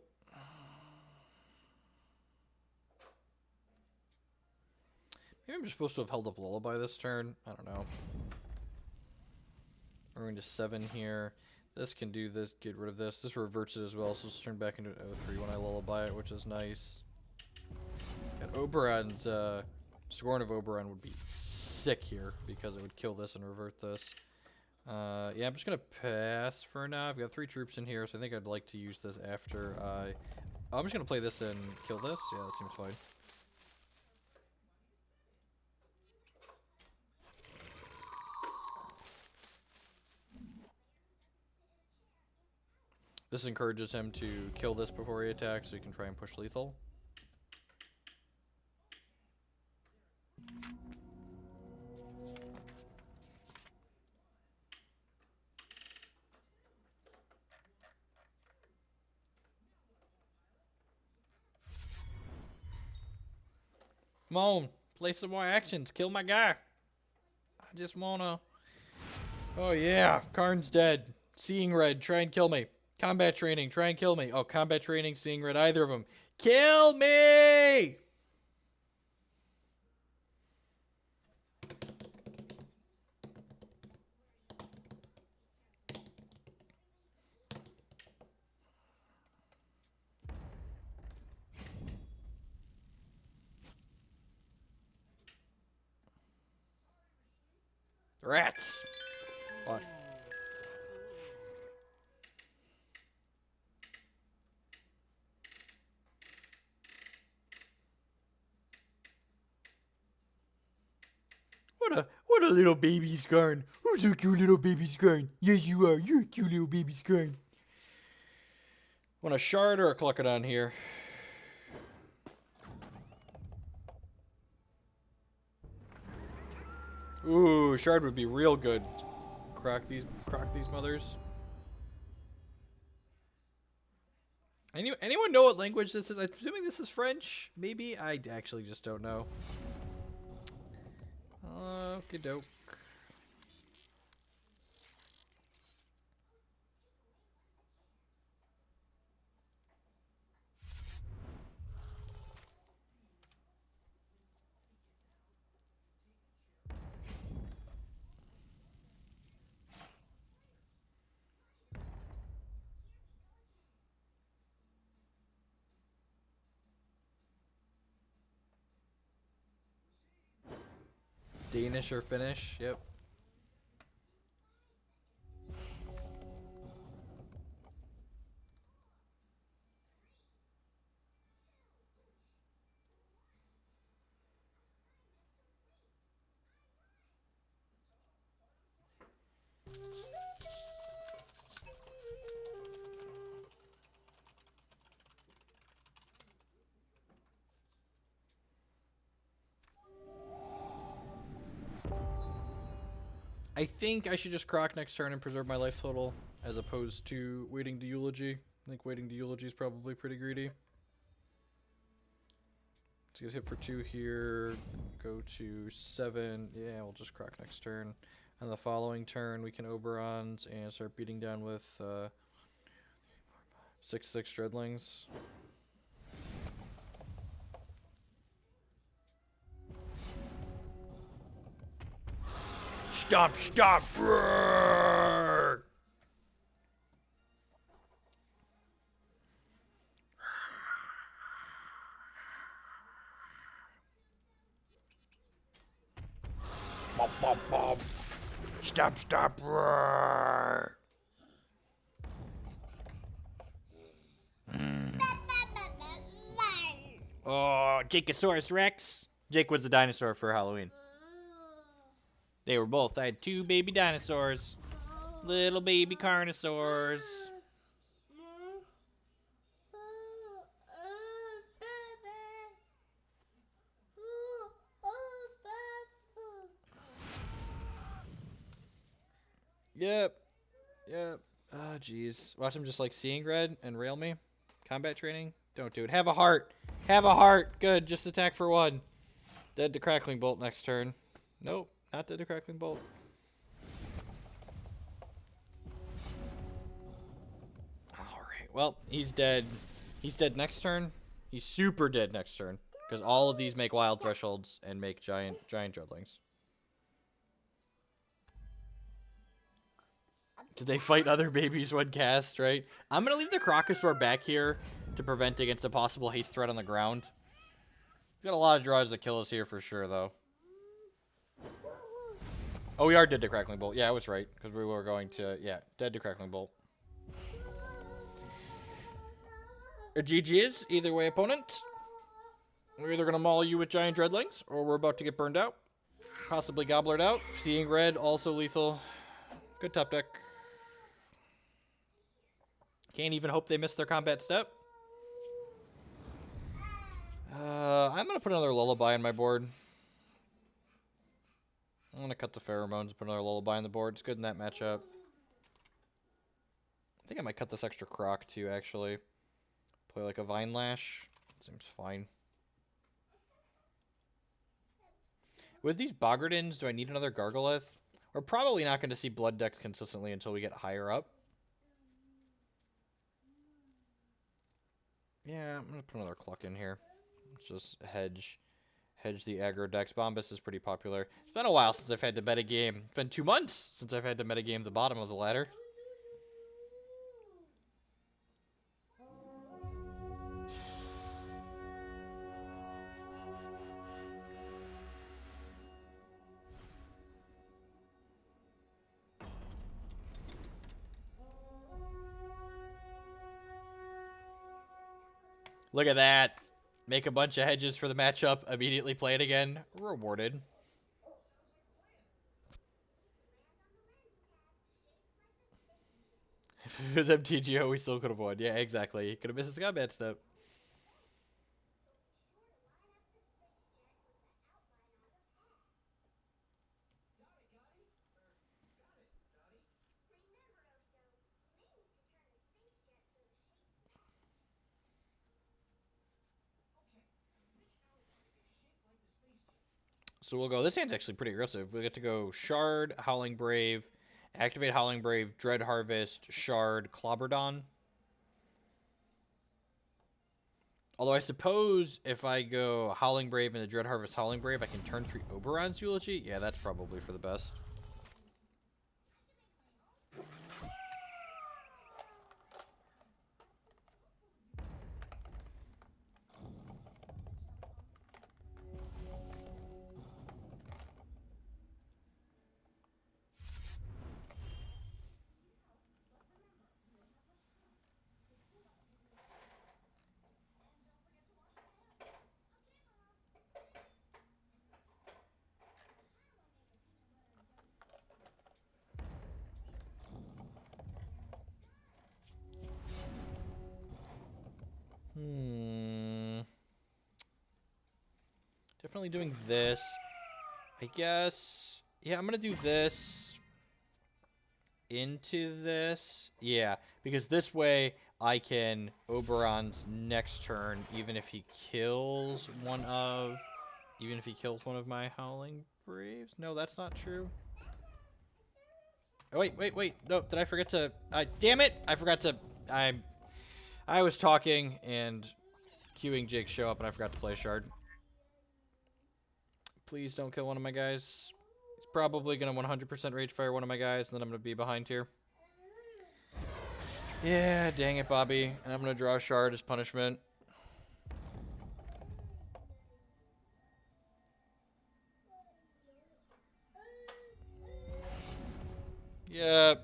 Maybe I'm just supposed to have held up Lullaby this turn. I don't know. We're going to 7 here. This can do this, get rid of this. This reverts it as well, so it's turned back into an 0-3 when I Lullaby it, which is nice. And Oberon's, Scorn of Oberon would be sick here, because it would kill this and revert this. Yeah, I'm just going to pass for now. I've got 3 troops in here, so I think I'd like to use this after I... Oh, I'm just going to play this and kill this. Yeah, that seems fine. This encourages him to kill this before he attacks, so he can try and push lethal. Come on, play some more actions. Kill my guy. I just wanna... Oh yeah, Karn's dead. Seeing red, try and kill me. Combat training, try and kill me. Oh, combat training, seeing red, either of them. Kill me! Rats! What? What a little baby Skarn. Who's a cute little baby Skarn? Yes, you are. You're a cute little baby Skarn. Want a shard or a Cluckodon here? Ooh, shard would be real good. Crock these mothers. Anyone know what language this is? I'm assuming this is French. Maybe I actually just don't know. Okie doke. Danish or Finnish? Yep. I think I should just croc next turn and preserve my life total, as opposed to waiting to Eulogy. I think waiting to Eulogy is probably pretty greedy. Let's get hit for 2 here, go to 7. Yeah, we'll just croc next turn. And the following turn, we can Oberons and start beating down with 6/6 Dreadlings. Stomp, stomp, roar! Bum, bum, bum. Stomp, stomp, roar! Oh, Jakeosaurus Rex. Jake was a dinosaur for Halloween. They were both. I had 2 baby dinosaurs. Little baby carnosaurs. Yep. Yep. Oh, jeez. Watch him just like seeing red and rail me. Combat training. Don't do it. Have a heart. Have a heart. Good. Just attack for 1. Dead to Crackling Bolt next turn. Nope. Not dead to Crackling Bolt. Alright, well, he's dead. He's dead next turn. He's super dead next turn. Because all of these make wild thresholds and make giant dreadlings. Did they fight other babies when cast, right? I'm going to leave the Crocosaur back here to prevent against a possible haste threat on the ground. He's got a lot of draws that kill us here for sure, though. Oh, we are dead to Crackling Bolt. Yeah, I was right. Because we were going to... Yeah, dead to Crackling Bolt. A GG's, either way, opponent. We're either going to maul you with giant dreadlings, or we're about to get burned out. Possibly gobblered out. Seeing red, also lethal. Good top deck. Can't even hope they miss their combat step. I'm going to put another Lullaby on my board. I'm going to cut the Pheromones and put another Lullaby on the board. It's good in that matchup. I think I might cut this extra Croc, too, actually. Play like a Vine Lash. Seems fine. With these Bogardins, do I need another Gargalith? We're probably not going to see Blood decks consistently until we get higher up. Yeah, I'm going to put another Cluck in here. Let's just hedge the aggro decks. Bombus is pretty popular. It's been a while since I've had to metagame. It's been 2 months since I've had to metagame the bottom of the ladder. Look at that. Make a bunch of hedges for the matchup. Immediately play it again. Rewarded. If it was MTGO, we still could have won. Yeah, exactly. Could have missed his combat step. So we'll go. This hand's actually pretty aggressive. We get to go Shard, Howling Brave, activate Howling Brave, Dread Harvest, Shard, Clobberdon. Although I suppose if I go Howling Brave and the Dread Harvest Howling Brave, I can turn 3 Oberon's Eulogy. Yeah, that's probably for the best. Definitely doing this. I guess. Yeah, I'm going to do this into this. Yeah, because this way I can Oberon's next turn, even if he kills one of my Howling Braves. No, that's not true. Oh, wait. No, did I forget to... damn it! I forgot to... I was talking and queuing Jake's show up, and I forgot to play a Shard. Please don't kill one of my guys. He's probably going to 100% Rage Fire one of my guys, and then I'm going to be behind here. Yeah, dang it, Bobby. And I'm going to draw a Shard as punishment. Yep.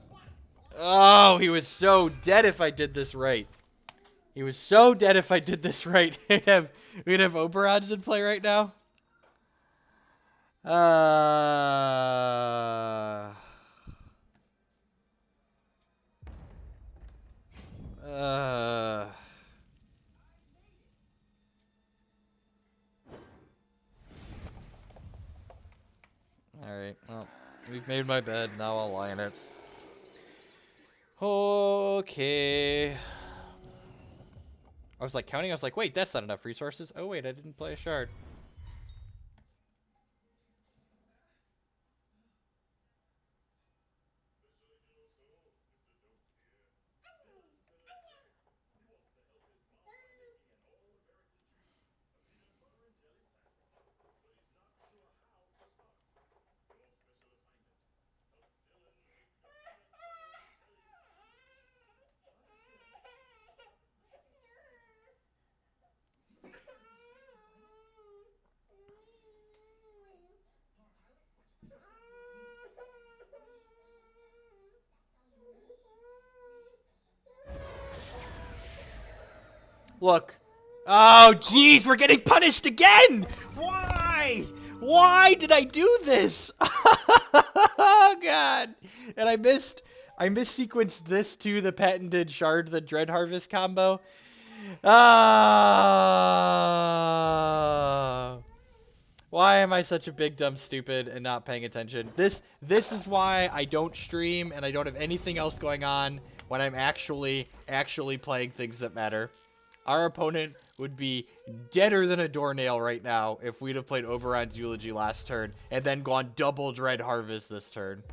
Oh, he was so dead if I did this right. He was so dead if I did this right. we'd have Oberons in play right now. Alright, well, we've made my bed, now I'll lie in it. Okay. I was like counting, I was like, wait, that's not enough resources. Oh wait, I didn't play a Shard. Look. Oh, jeez, we're getting punished again! Why? Why did I do this? Oh, God. And I missequenced this to the patented Shard the Dread Harvest combo. Ah. Why am I such a big dumb stupid and not paying attention? This is why I don't stream and I don't have anything else going on when I'm actually playing things that matter. Our opponent would be deader than a doornail right now if we'd have played Oberon's Eulogy last turn and then gone double Dread Harvest this turn.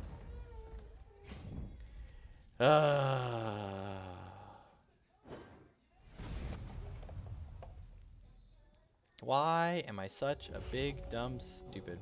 Why am I such a big dumb stupid?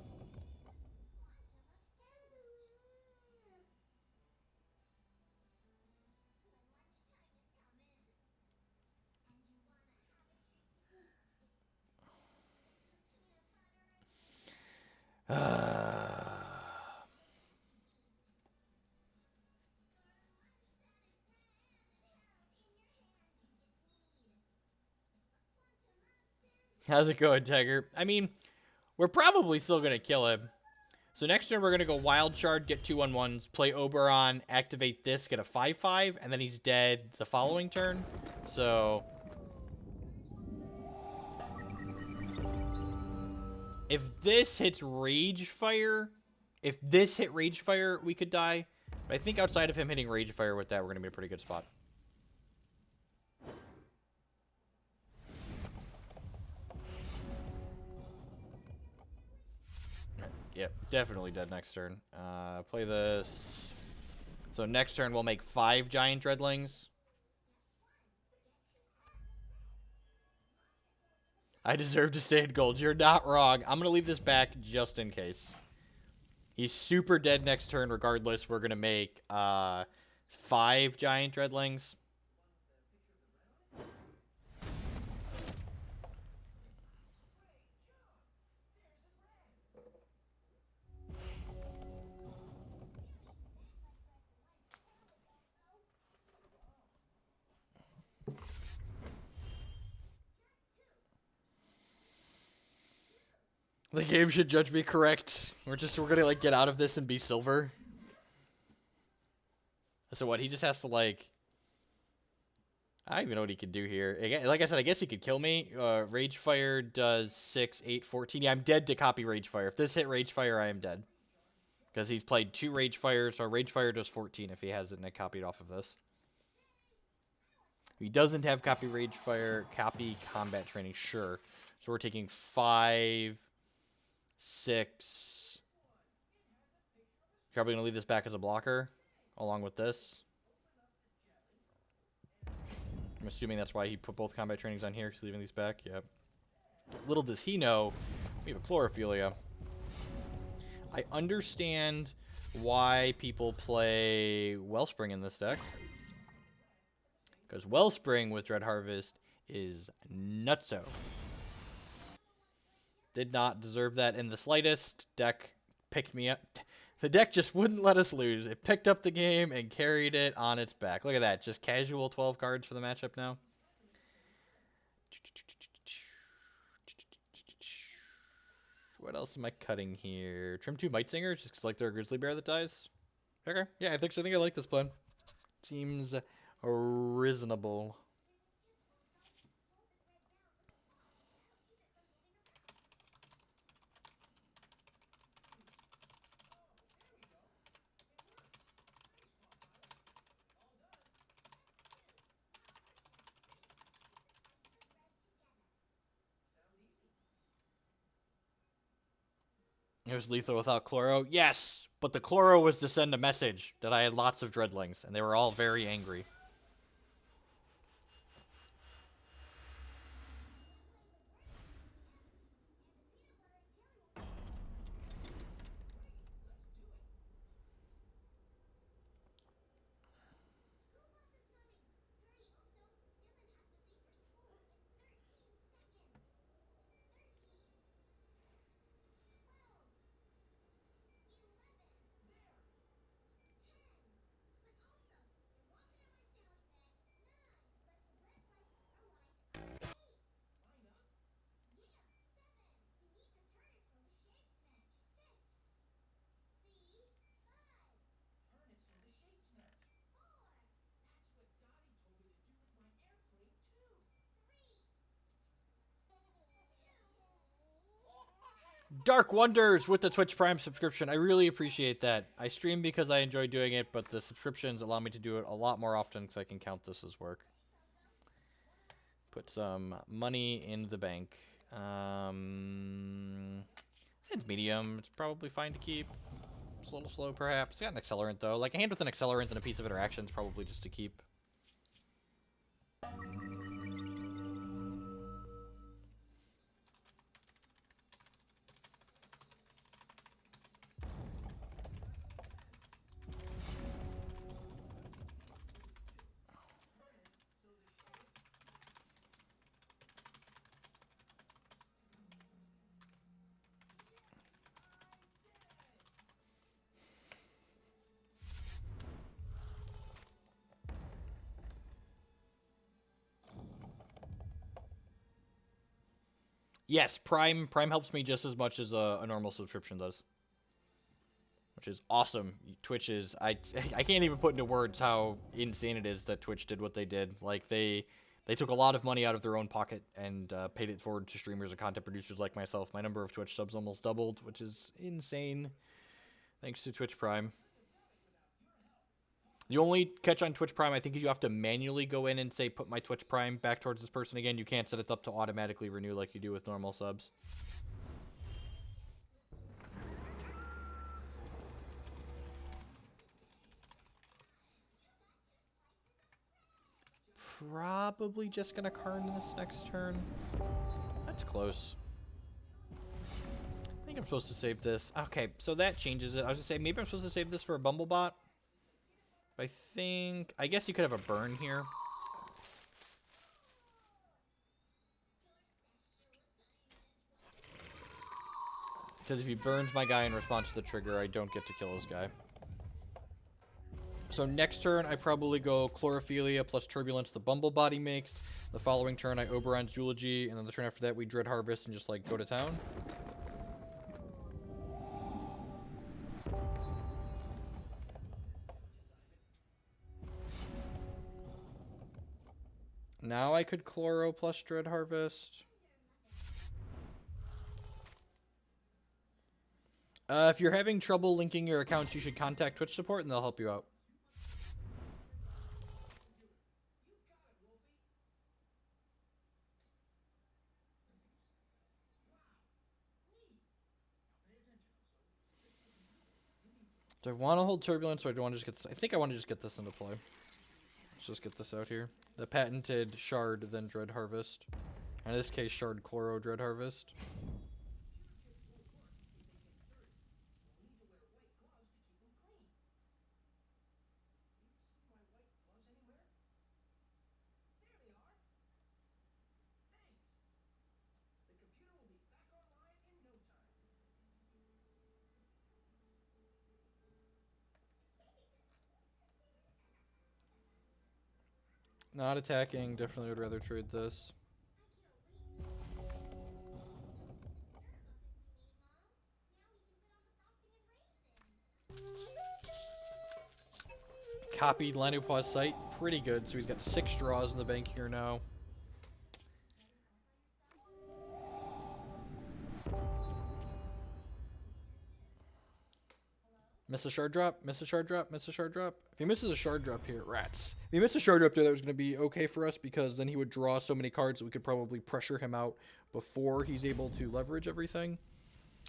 How's it going, Tiger? I mean, we're probably still going to kill him. So next turn, we're going to go Wild Shard, get 2/1/1s, play Oberon, activate this, get a 5/5, and then he's dead the following turn. So if this hits Rage Fire, if this hit Rage Fire, we could die. But I think outside of him hitting Rage Fire with that, we're going to be in a pretty good spot. Yep, definitely dead next turn. Play this. So next turn, we'll make 5 Giant Dreadlings. I deserve to stay in gold. You're not wrong. I'm going to leave this back just in case. He's super dead next turn regardless. We're going to make 5 Giant Dreadlings. The game should judge me correct. We're gonna like get out of this and be silver. So what? He just has to like. I don't even know what he could do here. Like I said, I guess he could kill me. Rage Fire does 6, 8, 14. Yeah, I'm dead to copy Rage Fire. If this hit Rage Fire, I am dead. Because he's played 2 Rage Fires, so Rage Fire does 14 if he has it copied off of this. He doesn't have copy Rage Fire, copy Combat Training, sure. So we're taking 5, 6. Probably gonna leave this back as a blocker, along with this. I'm assuming that's why he put both combat trainings on here, he's leaving these back. Yep. Little does he know, we have a Chlorophilia. I understand why people play Wellspring in this deck. Because Wellspring with Dread Harvest is nutso. Did not deserve that in the slightest. Deck picked me up. The deck just wouldn't let us lose. It picked up the game and carried it on its back. Look at that. Just casual 12 cards for the matchup now. What else am I cutting here? Trim 2 Might Singer, just because like they're a Grizzly Bear that dies. Okay. Yeah, I think I like this plan. Seems reasonable. It was lethal without Chloro? Yes! But the Chloro was to send a message that I had lots of Dreadlings, and they were all very angry. Dark Wonders with the Twitch Prime subscription. I really appreciate that. I stream because I enjoy doing it, but the subscriptions allow me to do it a lot more often because I can count this as work. Put some money in the bank. It's medium. It's probably fine to keep. It's a little slow, perhaps. It's got an accelerant, though. Like, a hand with an accelerant and a piece of interaction is probably just to keep. Yes, Prime helps me just as much as a normal subscription does, which is awesome. Twitch is I can't even put into words how insane it is that Twitch did what they did. Like they took a lot of money out of their own pocket and paid it forward to streamers and content producers like myself. My number of Twitch subs almost doubled, which is insane. Thanks to Twitch Prime. The only catch on Twitch Prime, I think, is you have to manually go in and say, put my Twitch Prime back towards this person again. You can't set it up to automatically renew like you do with normal subs. Probably just going to Karn this next turn. That's close. I think I'm supposed to save this. Okay, so that changes it. I was going to say, maybe I'm supposed to save this for a Bumblebot. I guess you could have a burn here. Because if he burns my guy in response to the trigger, I don't get to kill his guy. So next turn, I probably go Chlorophilia plus Turbulence the Bumblebot makes. The following turn, I Oberon's Eulogy. And then the turn after that, we Dread Harvest and just, like, go to town. Now I could Chloro plus Dread Harvest. If you're having trouble linking your accounts, you should contact Twitch support and they'll help you out. Do I want to hold Turbulence or do I want to just get this? I think I want to just get this into play. Let's just get this out here. The patented Shard, then Dread Harvest. In this case, Shard, Chloro, Dread Harvest. Not attacking. Definitely would rather trade this. Copied Lanupaw's site. Pretty good. So he's got 6 draws in the bank here now. Miss a shard drop, miss a shard drop, miss a shard drop. If he misses a shard drop here, rats. If he missed a shard drop there, that was going to be okay for us because then he would draw so many cards that we could probably pressure him out before he's able to leverage everything.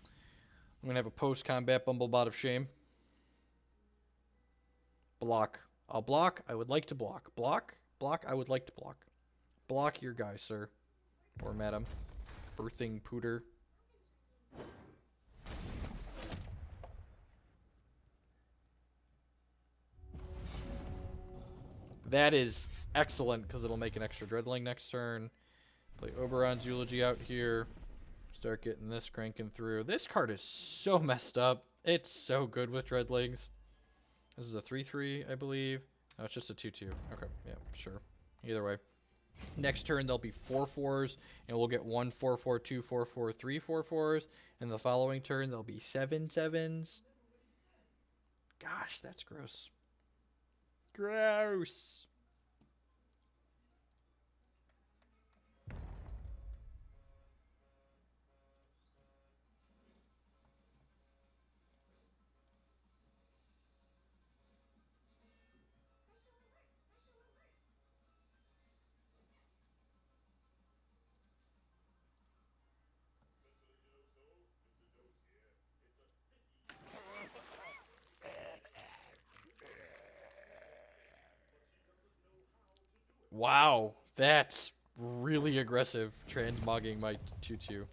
I'm going to have a post-combat Bumblebot of Shame. Block. I'll block. I would like to block. Block. Block. I would like to block. Block your guy, sir. Or madam. Birthing pooter. That is excellent because it'll make an extra Dreadling next turn. Play Oberon's Eulogy out here. Start getting this cranking through. This card is so messed up. It's so good with Dreadlings. This is a 3-3, I believe. No, it's just a 2-2. Okay, yeah, sure. Either way. Next turn, there'll be 4/4s, and we'll get 1 4/4, 2 4/4, 3 4/4s. And the following turn, there'll be 7/7s. Gosh, that's gross. Gross. Wow, that's really aggressive, transmogging my 2-2.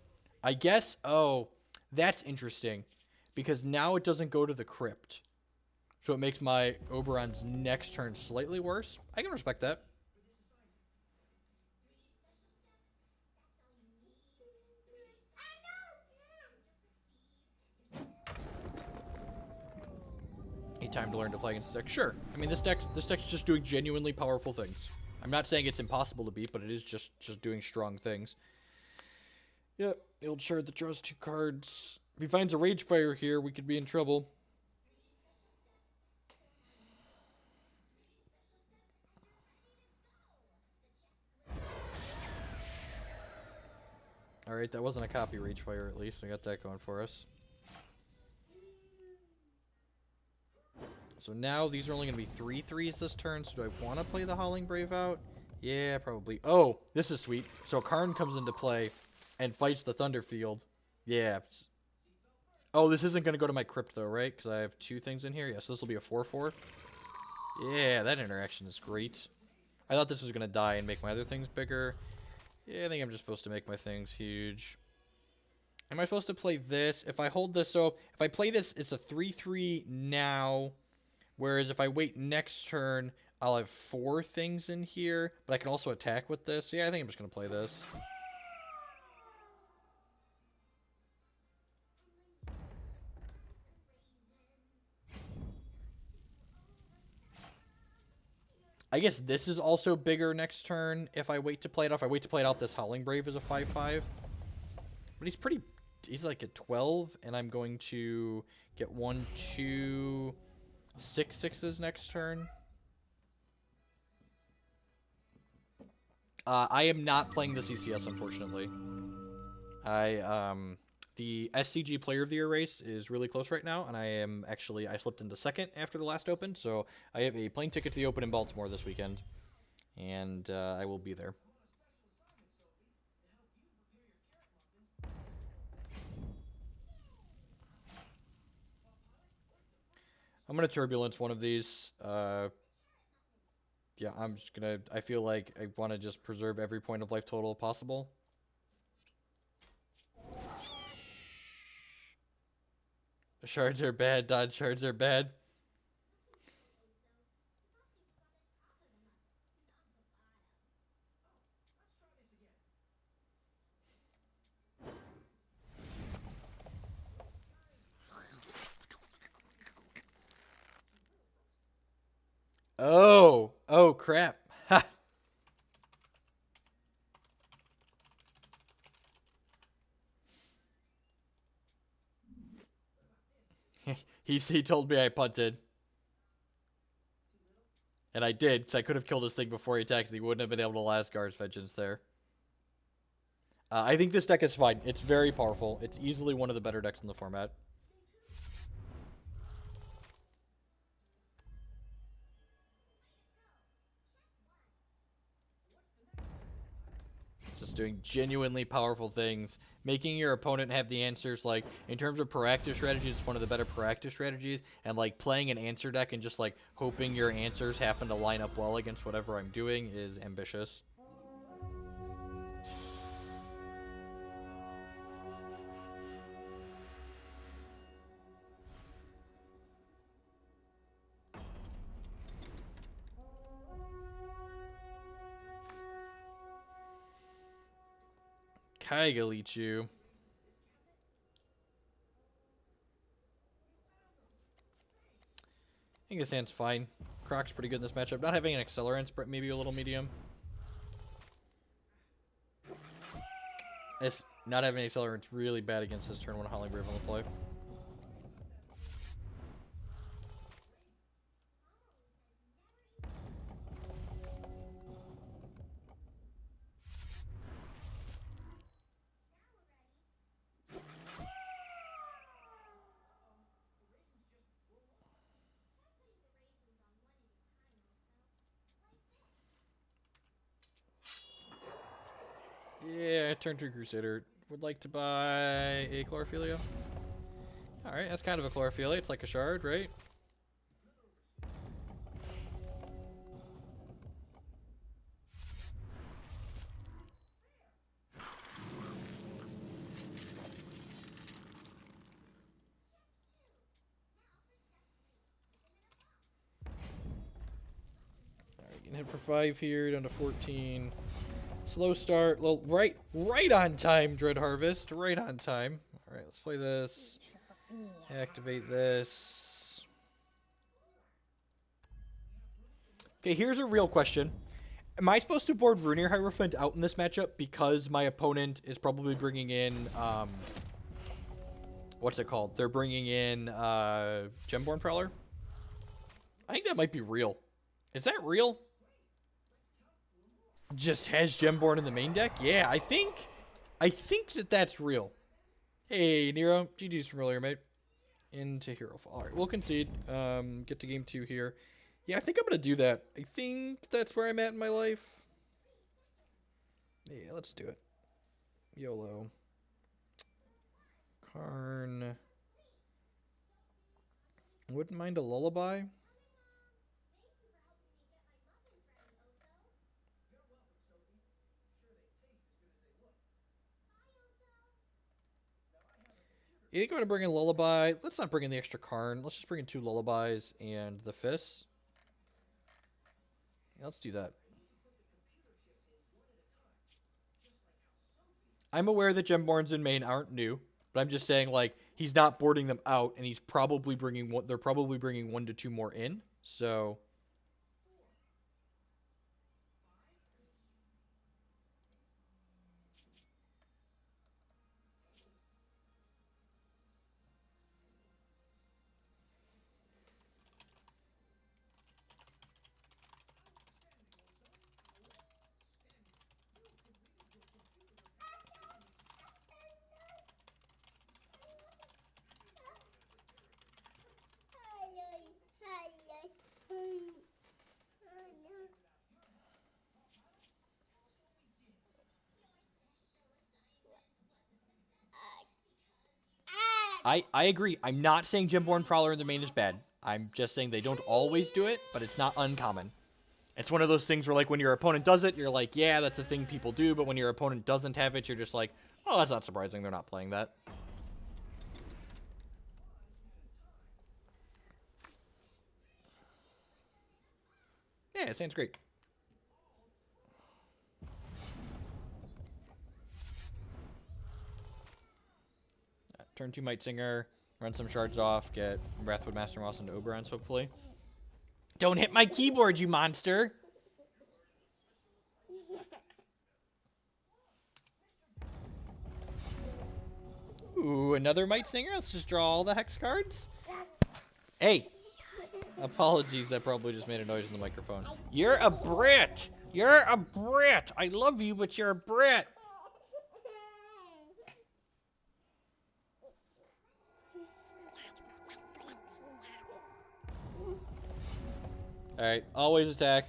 I guess, oh, that's interesting. Because now it doesn't go to the crypt. So it makes my Oberon's next turn slightly worse. I can respect that. Need time to learn to play against this deck. Sure. I mean, this deck's just doing genuinely powerful things. I'm not saying it's impossible to beat, but it is just doing strong things. Yep, the old shard that draws 2 cards. If he finds a Rage Fire here, we could be in trouble. Alright, that wasn't a copy Rage Fire at least. We got that going for us. So now these are only going to be 3/3s this turn, so do I want to play the Howling Brave out? Yeah, probably. Oh, this is sweet. So Karn comes into play and fights the Thunderfield. Yeah. Oh, this isn't going to go to my Crypt though, right? Because I have 2 things in here. Yeah, so this will be a 4/4. Yeah, that interaction is great. I thought this was going to die and make my other things bigger. Yeah, I think I'm just supposed to make my things huge. Am I supposed to play this? If I hold this, so if I play this, it's a 3/3 now. Whereas if I wait next turn, I'll have 4 things in here. But I can also attack with this. Yeah, I think I'm just going to play this. I guess this is also bigger next turn if I wait to play it off. If I wait to play it out, this Howling Brave is a 5/5. But he's pretty... He's like at 12, and I'm going to get 1, 2, 6 6s next turn. I am not playing the CCS, unfortunately. The SCG Player of the Year race is really close right now, and I slipped into second after the last Open, so I have a plane ticket to the Open in Baltimore this weekend, and I will be there. I'm going to Turbulence one of these. Yeah, I'm just going to... I feel like I want to just preserve every point of life total possible. Shards are bad, dodge shards are bad. Oh! Oh, crap. Ha! He told me I punted. And I did, because I could have killed this thing before he attacked, and he wouldn't have been able to last Guard's Vengeance there. I think this deck is fine. It's very powerful. It's easily one of the better decks in the format. Just doing genuinely powerful things. Making your opponent have the answers, like, in terms of proactive strategies, it's one of the better proactive strategies. And, like, playing an answer deck and just, like, hoping your answers happen to line up well against whatever I'm doing is ambitious. Kaigalichu. I think this hand's fine. Croc's pretty good in this matchup. Not having an Accelerant's maybe a little medium. It's not having an Accelerant's really bad against his turn 1 Howling Brave on the play. Yeah, turn 2 Crusader. Would like to buy a Chlorophylia. Alright, that's kind of a Chlorophylia. It's like a shard, right? Can hit for 5 here, down to 14. Slow start. Well, right on time, Dread Harvest. Right on time. All right, let's play this. Activate this. Okay, here's a real question. Am I supposed to board Runir Hierophant out in this matchup because my opponent is probably bringing in, what's it called? They're bringing in, Gemborn Prowler? I think that might be real. Is that real? Just has Gemborn in the main deck? Yeah, I think that's real. Hey, Nero. GG's familiar, mate. Into Hero Fall. Alright, we'll concede. Get to game 2 here. Yeah, I think I'm going to do that. I think that's where I'm at in my life. Yeah, let's do it. YOLO. Karn. Wouldn't mind a lullaby. You think I'm going to bring in lullaby? Let's not bring in the extra Karn. Let's just bring in 2 lullabies and the fists. Yeah, let's do that. I'm aware that Gemborns in main aren't new, but I'm just saying, like, he's not boarding them out, and he's probably bringing one. They're probably bringing 1 to 2 more in. So I agree. I'm not saying Gemborn Prowler in the main is bad. I'm just saying they don't always do it, but it's not uncommon. It's one of those things where, like, when your opponent does it, you're like, yeah, that's a thing people do, but when your opponent doesn't have it, you're just like, oh, that's not surprising. They're not playing that. Yeah, it sounds great. Turn 2 Might Singer, run some shards off, get Wrathwood Master Moss into Oberons, hopefully. Don't hit my keyboard, you monster! Ooh, another Might Singer? Let's just draw all the Hex cards. Hey! Apologies, that probably just made a noise in the microphone. You're a Brit! You're a Brit! I love you, but you're a Brit! Alright, always attack.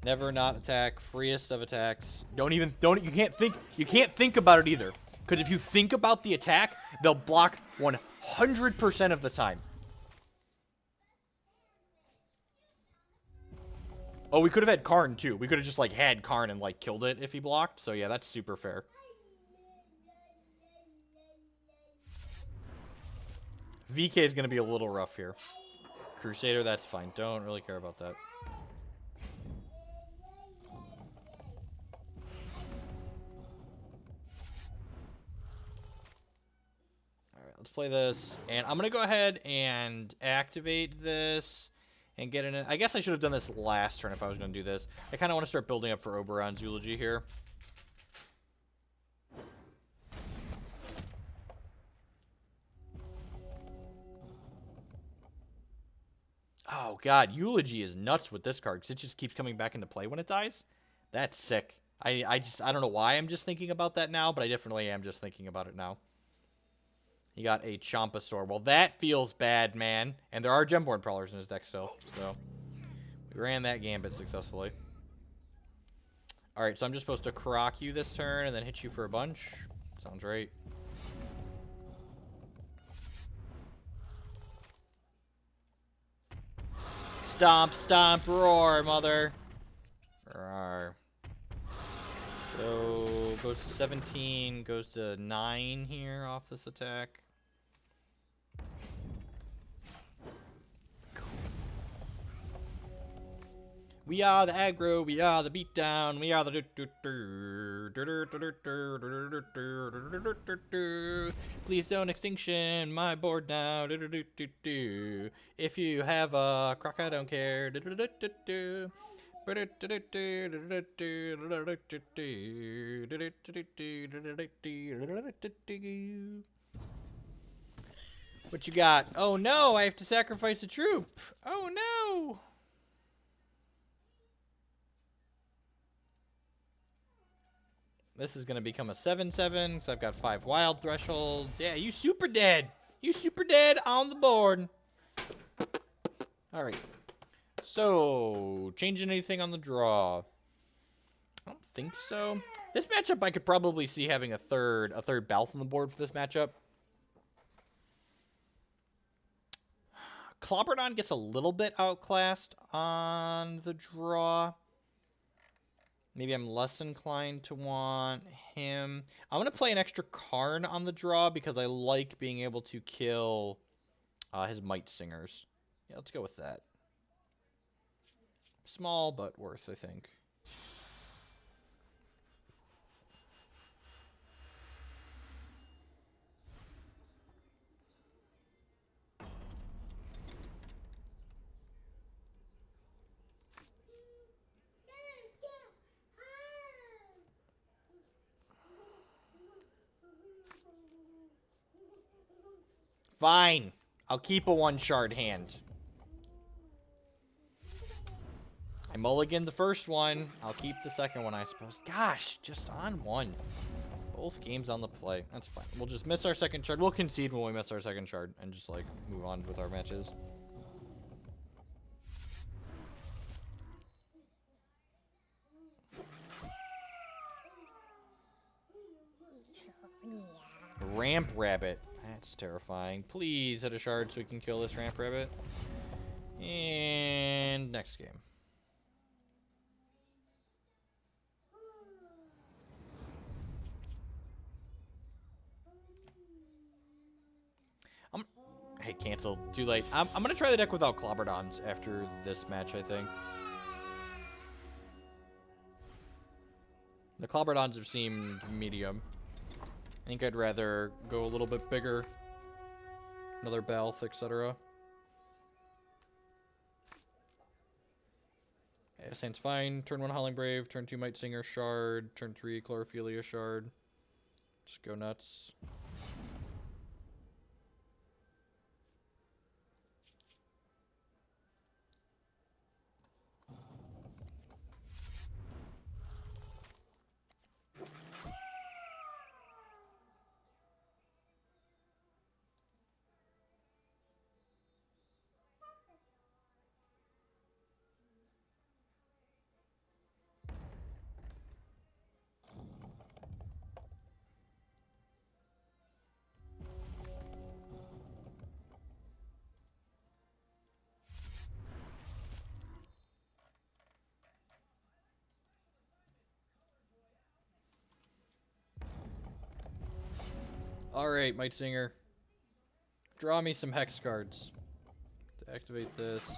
Never not attack. Freest of attacks. You can't think about it either. Because if you think about the attack, they'll block 100% of the time. Oh, we could have had Karn too. We could have just, like, had Karn and, like, killed it if he blocked. So yeah, that's super fair. VK is going to be a little rough here. Crusader, that's fine. Don't really care about that. Alright, let's play this. And I'm going to go ahead and activate this and get in it. I guess I should have done this last turn if I was going to do this. I kind of want to start building up for Oberon's Eulogy here. Oh, God. Eulogy is nuts with this card because it just keeps coming back into play when it dies. That's sick. I don't know why I'm just thinking about that now, but I definitely am just thinking about it now. He got a Chompasaur. Well, that feels bad, man. And there are Gemborn Prowlers in his deck still, so we ran that gambit successfully. Alright, so I'm just supposed to croc you this turn and then hit you for a bunch. Sounds right. Stomp, stomp, roar, mother. Roar. So, goes to 17, goes to 9 here off this attack. We are the aggro, we are the beatdown, we are the please don't extinction my board now. If you have a croc, I don't care. What you got? Oh no, I have to sacrifice a troop. Oh no. This is going to become a 7/7 because I've got 5 wild thresholds. Yeah, you super dead. You super dead on the board. All right. So, changing anything on the draw? I don't think so. This matchup, I could probably see having a third Balth on the board for this matchup. Clobberdon gets a little bit outclassed on the draw. Maybe I'm less inclined to want him. I'm going to play an extra Karn on the draw because I like being able to kill his Might Singers. Yeah, let's go with that. Small, but worth, I think. Fine. I'll keep a 1-shard hand. I mulliganed the first one. I'll keep the second one, I suppose. Gosh, just on one. Both games on the play. That's fine. We'll just miss our second shard. We'll concede when we miss our second shard and just, like, move on with our matches. Ramp Rabbit. That's terrifying. Please hit a shard so we can kill this Ramp Rabbit. And next game. Hey, cancel. Too late. I'm going to try the deck without Clobberdons after this match, I think. The Clobberdons have seemed medium. I think I'd rather go a little bit bigger. Another Balth, etc. Yeah, Saint's fine. Turn 1 Howling Brave, turn 2 Might Singer Shard, turn 3 Chlorophilia Shard. Just go nuts. Alright, Might Singer. Draw me some Hex cards. To activate this.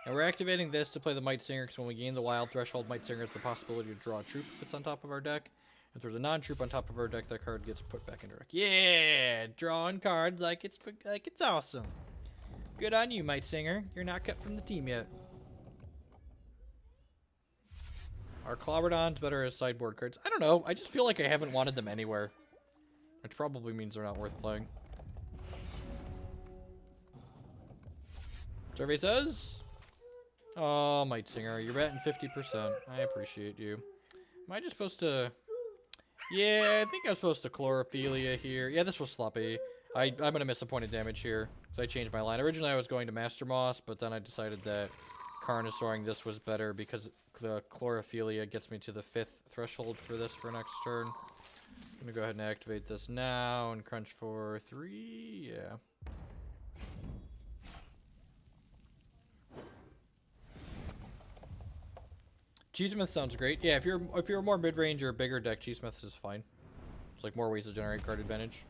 And we're activating this to play the Might Singer because when we gain the Wild Threshold, Might Singer has the possibility to draw a troop if it's on top of our deck. If there's a non-troop on top of our deck, that card gets put back into deck. Yeah! Drawing cards like it's awesome. Good on you, Might Singer. You're not cut from the team yet. Are Clobberdons better as sideboard cards? I don't know. I just feel like I haven't wanted them anywhere. Which probably means they're not worth playing. Survey says... Oh, Might Singer, you're batting 50%. I appreciate you. Am I just supposed to... Yeah, I think I'm supposed to Chlorophilia here. Yeah, this was sloppy. I'm going to miss a point of damage here. So I changed my line. Originally, I was going to Master Moss, but then I decided that Carnosauring this was better because the Chlorophilia gets me to the 5th threshold for this for next turn. I'm going to go ahead and activate this now and crunch for 3. Yeah. Cheesemith sounds great. Yeah, if you're more mid-range or bigger deck, Cheesemith is fine. It's like more ways to generate card advantage.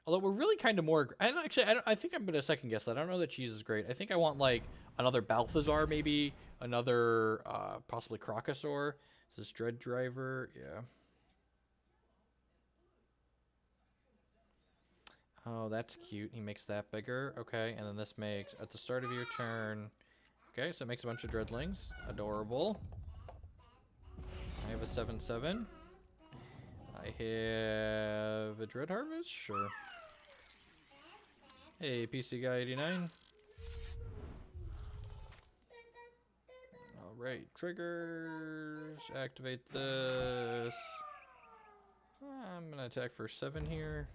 Although we're really kind of more... I think I'm going to second guess that. I don't know that Cheese is great. I think I want, like, another Balthazar, maybe another possibly Crocosaur. This is Dread Driver, yeah. Oh, that's cute. He makes that bigger. Okay, and then this makes at the start of your turn. Okay, so it makes a bunch of Dreadlings. Adorable. I have a 7/7. I have a Dread Harvest? Sure. Hey, PC Guy 89. Alright, triggers. Activate this. I'm gonna attack for 7 here.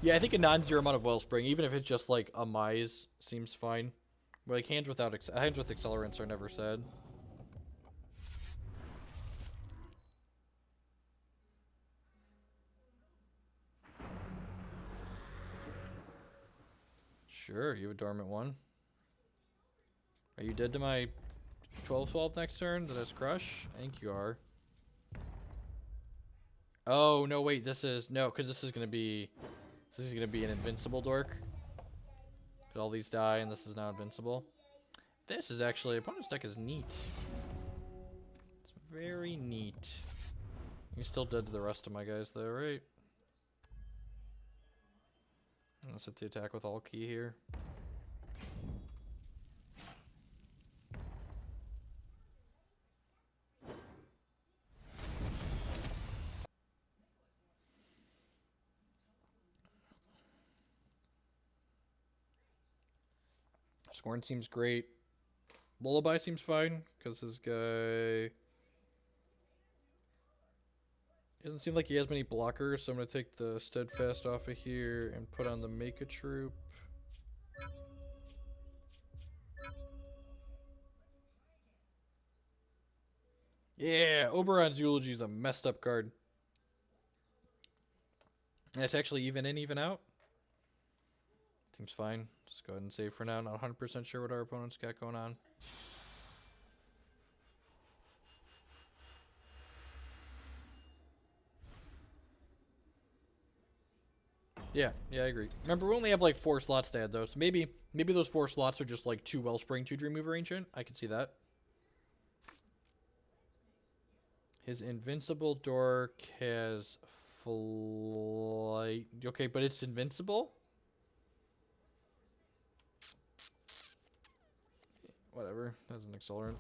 Yeah, I think a non-zero amount of Wellspring, even if it's just like a Mize, seems fine. But like hands with accelerants are never sad. Sure, you have a dormant one. Are you dead to my 12/12 next turn? Did I crush? I think you are. Oh no, wait, this is no, because this is gonna be an invincible dork. All these die, and this is now invincible. This is actually opponent's deck is neat. It's very neat. You're still dead to the rest of my guys, though, right? Let's hit the attack with all key here. Scorn seems great. Lullaby seems fine, because this guy doesn't seem like he has many blockers, so I'm going to take the Steadfast off of here and put on the Make a Troop. Yeah, Oberon's Eulogy is a messed up card. It's actually even in, even out. Seems fine. Just go ahead and save for now. Not 100% sure what our opponent's got going on. Yeah, I agree. Remember, we only have like 4 slots to add though, so maybe those 4 slots are just like 2 Wellspring, 2 Dreamweaver Ancient. I can see that. His Invincible Dork has flight. Okay, but it's invincible? Whatever. That's an accelerant.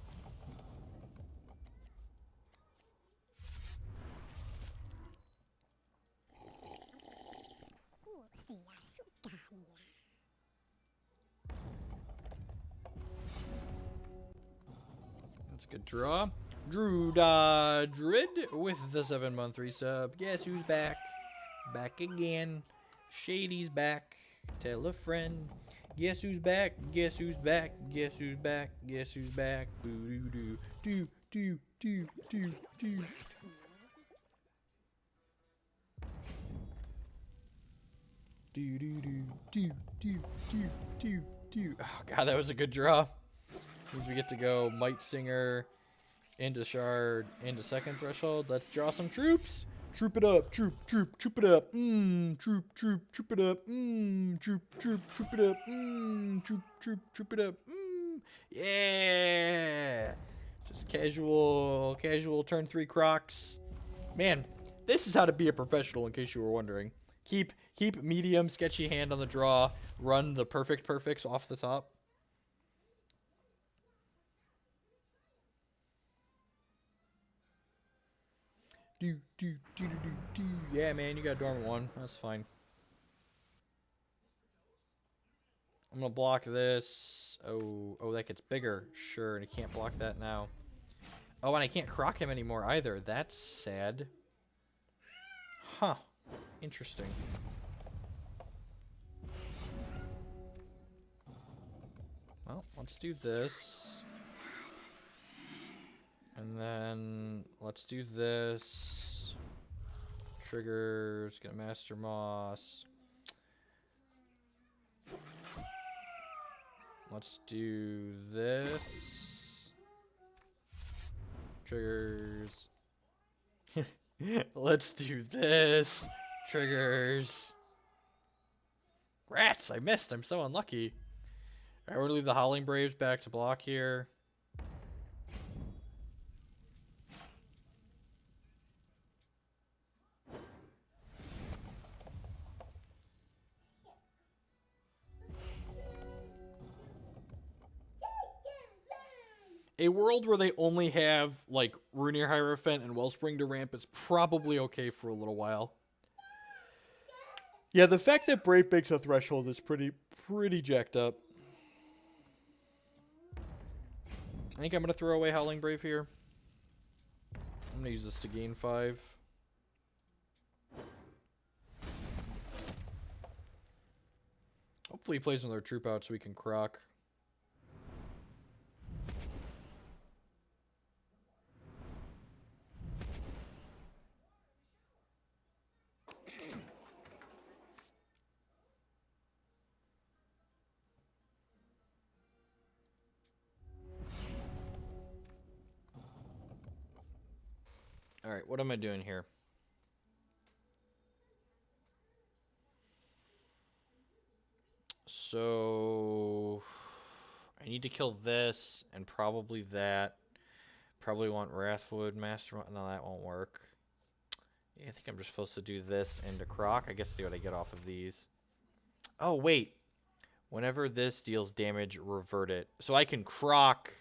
That's a good draw. Drew Dodrid with the 7-month resub. Guess who's back? Back again. Shady's back. Tell a friend. Guess who's back? Guess who's back? Guess who's back? Guess who's back? Boo doo doo doo doo doo doo. Do do do do do do do do. Oh god, that was a good draw. Means we get to go Might Singer into Shard into second threshold. Let's draw some troops. Troop it up, troop it up. Troop it up. Troop it up. Troop it up. Yeah. Just casual turn 3 Crocs. Man, this is how to be a professional, in case you were wondering. Keep medium sketchy hand on the draw. Run the perfects off the top. Do. Yeah, man, you got a dormant one. That's fine. I'm gonna block this. Oh, that gets bigger. Sure, and I can't block that now. Oh, and I can't croc him anymore either. That's sad. Huh. Interesting. Well, let's do this. And then let's do this. Triggers, get a Master Moss. Let's do this. Triggers. Let's do this. Triggers. Rats! I missed. I'm so unlucky. I would leave the Howling Braves back to block here. A world where they only have, like, Runir Hierophant and Wellspring to ramp is probably okay for a little while. Yeah, the fact that Brave makes a threshold is pretty jacked up. I think I'm going to throw away Howling Brave here. I'm going to use this to gain 5. Hopefully he plays another troop out so we can croc. Alright, what am I doing here? So I need to kill this and probably that. Probably want Wrathwood, Master. No, that won't work. Yeah, I think I'm just supposed to do this and a croc. I guess see what I get off of these. Oh, wait. Whenever this deals damage, revert it. So I can croc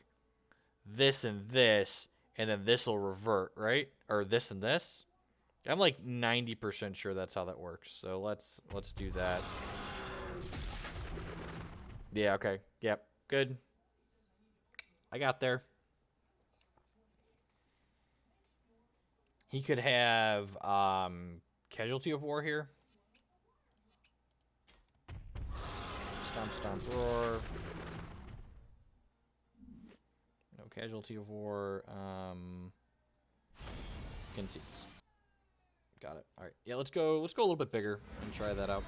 this, and then this will revert, right? Or this and this? I'm like 90% sure that's how that works. So let's do that. Yeah, okay. Yep. Good. I got there. He could have Casualty of War here. Stomp, stomp, roar. No Casualty of War. Concedes. Got it. All right. Yeah, let's go a little bit bigger and try that out.